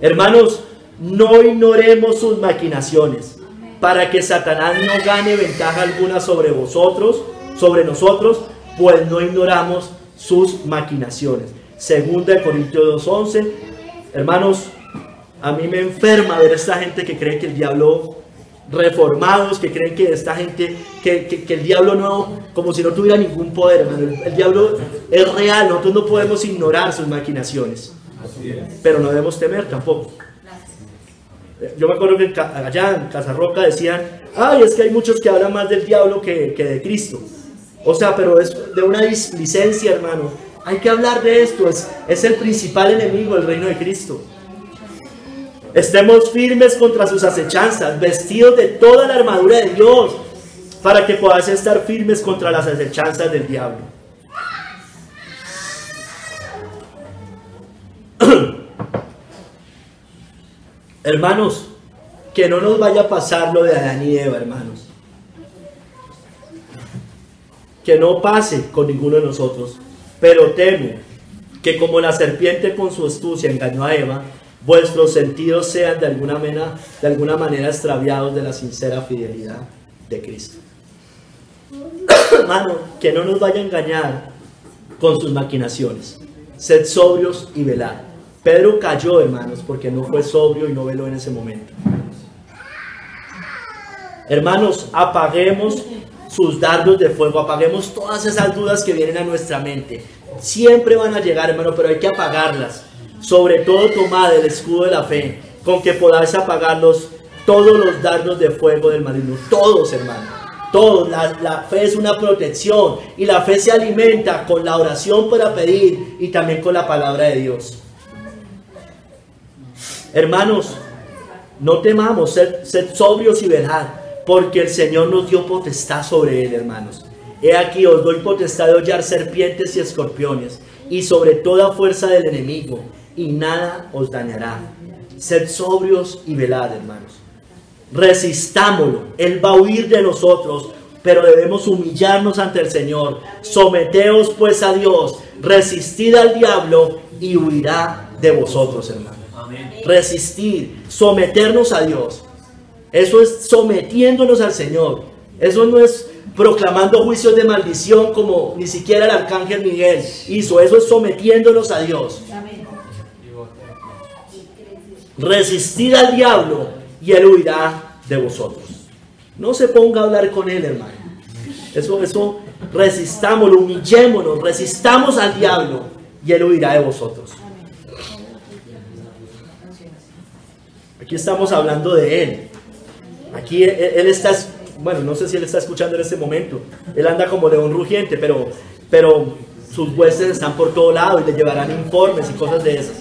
Hermanos, no ignoremos sus maquinaciones, para que Satanás no gane ventaja alguna sobre nosotros, pues no ignoramos sus maquinaciones. Segunda de Corintios 2:11. Hermanos, a mí me enferma ver a esta gente que cree que el diablo, reformados, que creen que esta gente, que el diablo no, como si no tuviera ningún poder, hermano. El diablo es real, nosotros no podemos ignorar sus maquinaciones, pero no debemos temer tampoco. Yo me acuerdo que allá en Casarroca decían, ay, es que hay muchos que hablan más del diablo que de Cristo. O sea, pero es de una displicencia, hermano. Hay que hablar de esto, es el principal enemigo del reino de Cristo. Estemos firmes contra sus acechanzas, vestidos de toda la armadura de Dios, para que podáis estar firmes contra las acechanzas del diablo. Hermanos, que no nos vaya a pasar lo de Adán y Eva, hermanos. Que no pase con ninguno de nosotros. Pero temo que como la serpiente con su astucia engañó a Eva, vuestros sentidos sean de alguna manera extraviados de la sincera fidelidad de Cristo. Hermano, que no nos vaya a engañar con sus maquinaciones. Sed sobrios y velad. Pedro cayó, hermanos, porque no fue sobrio y no veló en ese momento. Hermanos, apaguemos sus dardos de fuego, apaguemos todas esas dudas que vienen a nuestra mente. Siempre van a llegar, hermano, pero hay que apagarlas. Sobre todo tomad el escudo de la fe, con que podáis apagarlos todos los dardos de fuego del maligno. Todos, hermano, todos. La fe es una protección, y la fe se alimenta con la oración para pedir y también con la palabra de Dios. Hermanos, no temamos, sed sobrios y velad, porque el Señor nos dio potestad sobre él, hermanos. He aquí os doy potestad de hollar serpientes y escorpiones, y sobre toda fuerza del enemigo, y nada os dañará. Sed sobrios y velad, hermanos. Resistámoslo, él va a huir de nosotros, pero debemos humillarnos ante el Señor. Someteos pues a Dios, resistid al diablo y huirá de vosotros, hermanos. Resistir, someternos a Dios. Eso es sometiéndonos al Señor. Eso no es proclamando juicios de maldición como ni siquiera el arcángel Miguel hizo. Eso es sometiéndonos a Dios. Resistir al diablo y él huirá de vosotros. No se ponga a hablar con él, hermano. Eso resistámoslo, humillémonos, resistamos al diablo y él huirá de vosotros. Aquí estamos hablando de él. Aquí él está, bueno, no sé si él está escuchando en este momento. Él anda como león rugiente, pero sus huestes están por todo lado y le llevarán informes y cosas de esas.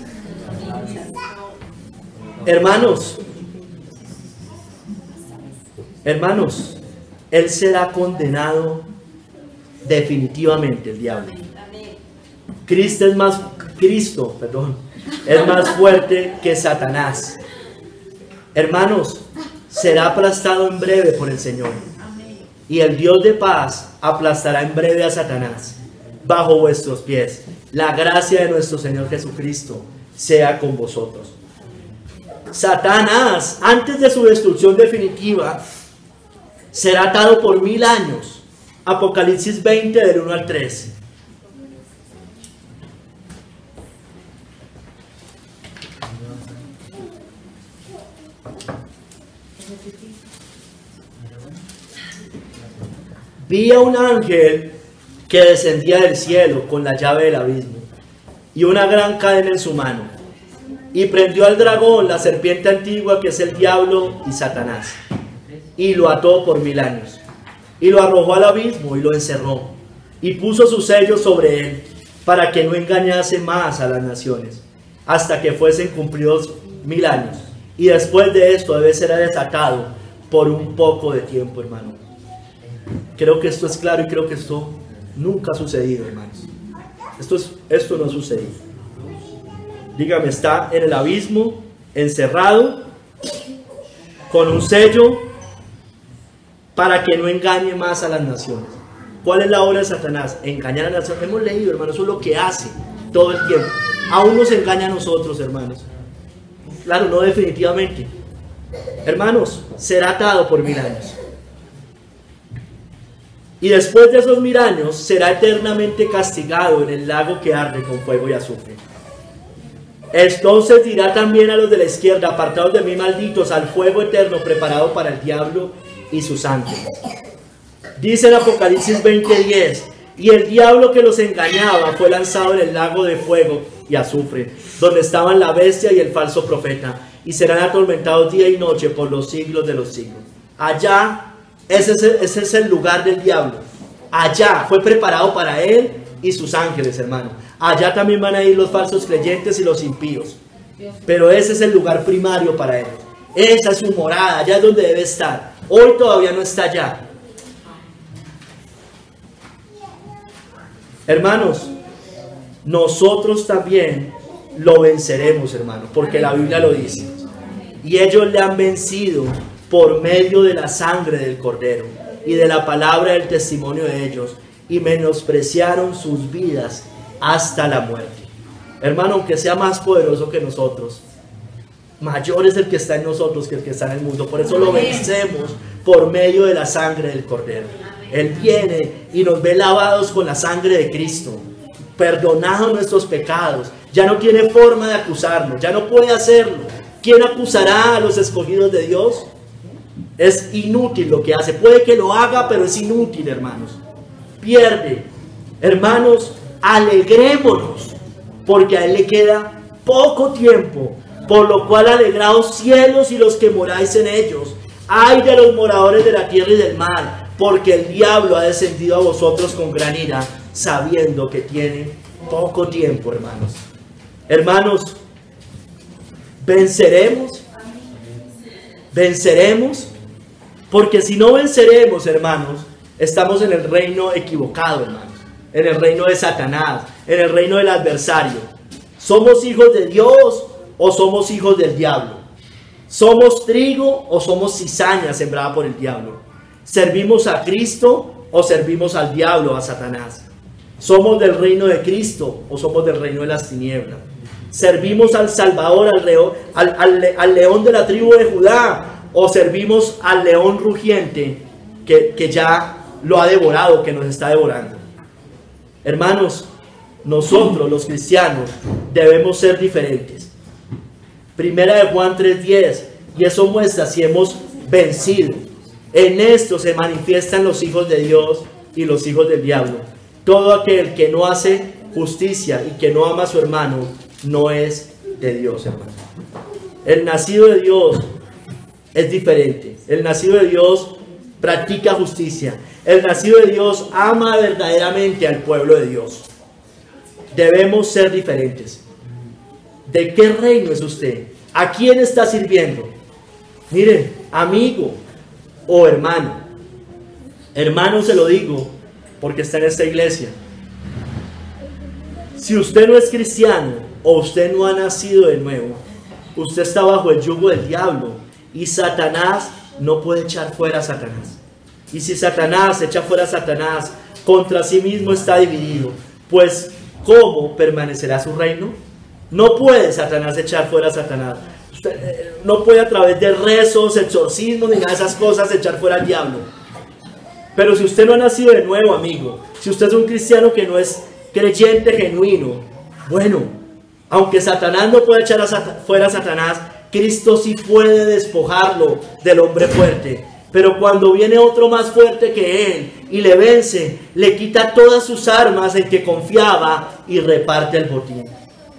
Hermanos, él será condenado definitivamente, el diablo. Cristo es más fuerte que Satanás. Hermanos, será aplastado en breve por el Señor. Y el Dios de paz aplastará en breve a Satanás bajo vuestros pies. La gracia de nuestro Señor Jesucristo sea con vosotros. Satanás, antes de su destrucción definitiva, será atado por 1000 años. Apocalipsis 20 del 1 al 3. vi a un ángel que descendía del cielo con la llave del abismo y una gran cadena en su mano, y prendió al dragón, la serpiente antigua, que es el diablo y Satanás, y lo ató por 1000 años, y lo arrojó al abismo y lo encerró, y puso su sello sobre él, para que no engañase más a las naciones, hasta que fuesen cumplidos 1000 años, y después de esto debe ser desatado por un poco de tiempo, hermano. Creo que esto es claro y creo que esto nunca ha sucedido, hermanos. Esto no ha sucedido. Dígame, está en el abismo, encerrado, con un sello, para que no engañe más a las naciones. ¿Cuál es la obra de Satanás? Engañar a las naciones. Hemos leído, hermanos, eso es lo que hace todo el tiempo. Aún nos engaña a nosotros, hermanos. Claro, no definitivamente. Hermanos, será atado por 1000 años. Y después de esos 1000 años será eternamente castigado en el lago que arde con fuego y azufre. Entonces dirá también a los de la izquierda: apartados de mí, malditos, al fuego eterno preparado para el diablo y sus ángeles. Dice en Apocalipsis 20:10: y el diablo que los engañaba fue lanzado en el lago de fuego y azufre, donde estaban la bestia y el falso profeta, y serán atormentados día y noche por los siglos de los siglos. Allá, ese es el lugar del diablo. Allá fue preparado para él y sus ángeles, hermano. Allá también van a ir los falsos creyentes y los impíos. Pero ese es el lugar primario para él. Esa es su morada, allá es donde debe estar. Hoy todavía no está allá. Hermanos, nosotros también lo venceremos, hermanos, porque la Biblia lo dice. Y ellos le han vencido por medio de la sangre del Cordero y de la palabra del testimonio de ellos, y menospreciaron sus vidas hasta la muerte. Hermano, aunque sea más poderoso que nosotros, mayor es el que está en nosotros que el que está en el mundo. Por eso lo vencemos por medio de la sangre del Cordero. Él viene y nos ve lavados con la sangre de Cristo, perdonados nuestros pecados. Ya no tiene forma de acusarnos, ya no puede hacerlo. ¿Quién acusará a los escogidos de Dios? Es inútil lo que hace. Puede que lo haga, pero es inútil, hermanos. Pierde. Hermanos, alegrémonos, porque a Él le queda poco tiempo. Por lo cual, alegraos cielos y los que moráis en ellos. Ay de los moradores de la tierra y del mar, porque el diablo ha descendido a vosotros con gran ira, sabiendo que tiene poco tiempo, hermanos. Hermanos, venceremos. Venceremos. Porque si no venceremos, hermanos, estamos en el reino equivocado, hermanos. En el reino de Satanás, en el reino del adversario. ¿Somos hijos de Dios o somos hijos del diablo? ¿Somos trigo o somos cizaña sembrada por el diablo? ¿Servimos a Cristo o servimos al diablo, a Satanás? ¿Somos del reino de Cristo o somos del reino de las tinieblas? ¿Servimos al Salvador, al león de la tribu de Judá, o servimos al león rugiente que ya lo ha devorado, que nos está devorando? Hermanos, nosotros los cristianos debemos ser diferentes. Primera de Juan 3:10, y eso muestra si hemos vencido. En esto se manifiestan los hijos de Dios y los hijos del diablo. Todo aquel que no hace justicia y que no ama a su hermano no es de Dios, hermano. El nacido de Dios es diferente. El nacido de Dios practica justicia. El nacido de Dios ama verdaderamente al pueblo de Dios. Debemos ser diferentes. ¿De qué reino es usted? ¿A quién está sirviendo? Miren, amigo o hermano. Hermano, se lo digo porque está en esta iglesia. Si usted no es cristiano o usted no ha nacido de nuevo, usted está bajo el yugo del diablo, y Satanás no puede echar fuera a Satanás. Y si Satanás echa fuera a Satanás, contra sí mismo está dividido. Pues, ¿cómo permanecerá su reino? No puede Satanás echar fuera a Satanás. Usted no puede a través de rezos, exorcismos ni nada de esas cosas echar fuera al diablo. Pero si usted no ha nacido de nuevo, amigo, si usted es un cristiano que no es creyente genuino, bueno, aunque Satanás no puede echar fuera a Satanás, Cristo sí puede despojarlo del hombre fuerte Pero cuando viene otro más fuerte que él y le vence, le quita todas sus armas en que confiaba y reparte el botín.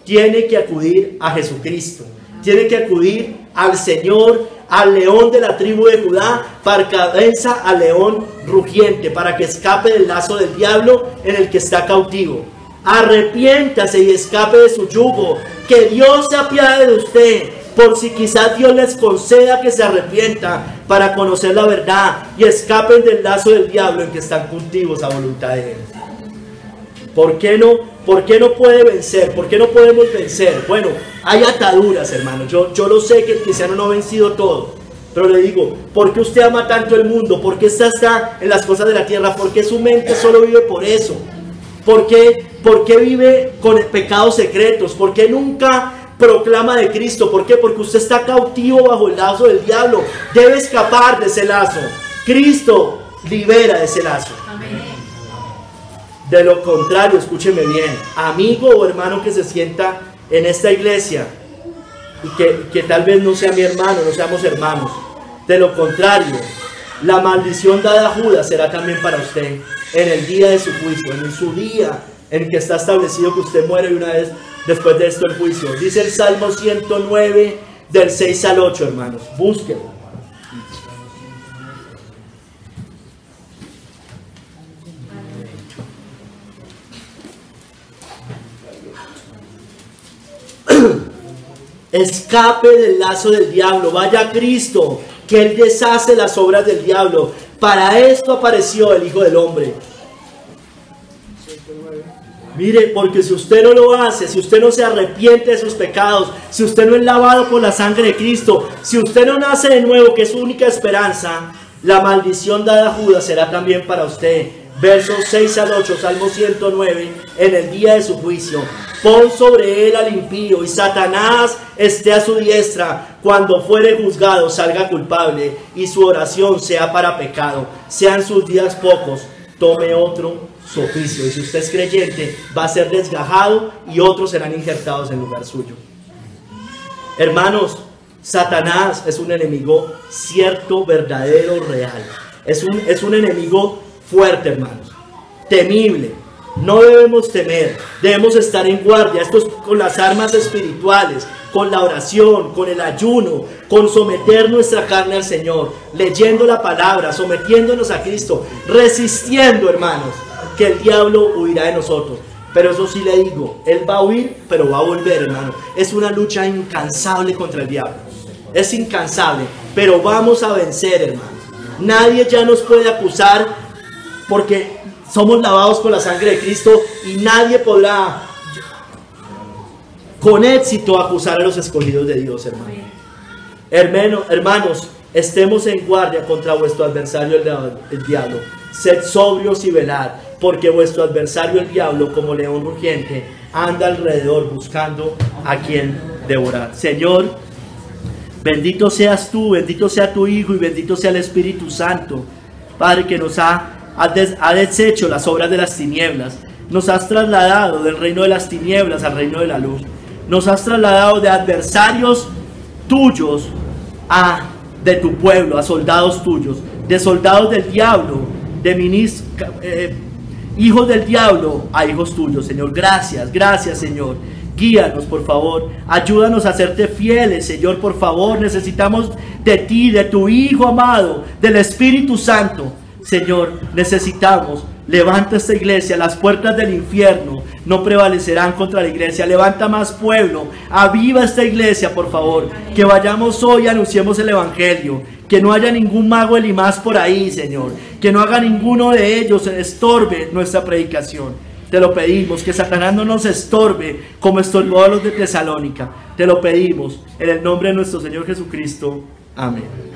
Tiene que acudir a Jesucristo. Tiene que acudir al Señor, al león de la tribu de Judá, para que venza al león rugiente, para que escape del lazo del diablo en el que está cautivo. Arrepiéntase y escape de su yugo. Que Dios se apiade de usted, por si quizás Dios les conceda que se arrepienta para conocer la verdad y escapen del lazo del diablo en que están cautivos a voluntad de Él. ¿Por qué no? ¿Por qué no puede vencer? ¿Por qué no podemos vencer? Bueno, hay ataduras, hermano. Yo lo sé que el cristiano no ha vencido todo. Pero le digo, ¿por qué usted ama tanto el mundo? ¿Por qué está en las cosas de la tierra? ¿Por qué su mente solo vive por eso? ¿Por qué vive con pecados secretos? ¿Por qué nunca proclama de Cristo? ¿Por qué? Porque usted está cautivo bajo el lazo del diablo. Debe escapar de ese lazo. Cristo libera de ese lazo. Amén. De lo contrario, escúcheme bien, amigo o hermano que se sienta en esta iglesia y que tal vez no sea mi hermano, no seamos hermanos. De lo contrario, la maldición dada a Judas será también para usted en el día de su juicio, en su día en que está establecido que usted muere y una vez después de esto el juicio. Dice el Salmo 109 del 6 al 8, hermanos, búsquenlo. Escape del lazo del diablo, vaya a Cristo, que Él deshace las obras del diablo. Para esto apareció el Hijo del Hombre. Mire, porque si usted no lo hace, si usted no se arrepiente de sus pecados, si usted no es lavado por la sangre de Cristo, si usted no nace de nuevo, que es su única esperanza, la maldición dada a Judas será también para usted. Versos 6 al 8, Salmo 109, en el día de su juicio. Pon sobre él al impío y Satanás esté a su diestra. Cuando fuere juzgado salga culpable y su oración sea para pecado. Sean sus días pocos, tome otro su oficio. Y si usted es creyente, va a ser desgajado y otros serán injertados en lugar suyo. Hermanos, Satanás es un enemigo cierto, verdadero, real. Es un enemigo fuerte, hermanos, temible. No debemos temer, debemos estar en guardia. Esto es con las armas espirituales, con la oración, con el ayuno, con someter nuestra carne al Señor, leyendo la palabra, sometiéndonos a Cristo, resistiendo, hermanos, que el diablo huirá de nosotros. Pero eso sí le digo, él va a huir, pero va a volver, hermano. Es una lucha incansable contra el diablo. Es incansable, pero vamos a vencer, hermanos. Nadie ya nos puede acusar porque somos lavados con la sangre de Cristo y nadie podrá con éxito acusar a los escogidos de Dios, hermano. Hermanos, estemos en guardia contra vuestro adversario el diablo. Sed sobrios y velad, porque vuestro adversario el diablo, como león rugiente, anda alrededor buscando a quien devorar. Señor, bendito seas tú, bendito sea tu Hijo y bendito sea el Espíritu Santo, Padre, que nos ha deshecho las obras de las tinieblas. Nos has trasladado del reino de las tinieblas al reino de la luz. Nos has trasladado de adversarios tuyos de tu pueblo, a soldados tuyos, de soldados del diablo, de hijos del diablo a hijos tuyos, Señor. Gracias, gracias, Señor. Guíanos, por favor. Ayúdanos a serte fieles, Señor, por favor. Necesitamos de ti, de tu Hijo amado, del Espíritu Santo. Señor, necesitamos. Levanta esta iglesia. Las puertas del infierno no prevalecerán contra la iglesia. Levanta más pueblo. Aviva esta iglesia, por favor. Que vayamos hoy y anunciemos el evangelio. Que no haya ningún mago Elimás por ahí, Señor. Que no haga ninguno de ellos estorbe nuestra predicación. Te lo pedimos. Que Satanás no nos estorbe como estorbó a los de Tesalónica. Te lo pedimos en el nombre de nuestro Señor Jesucristo. Amén.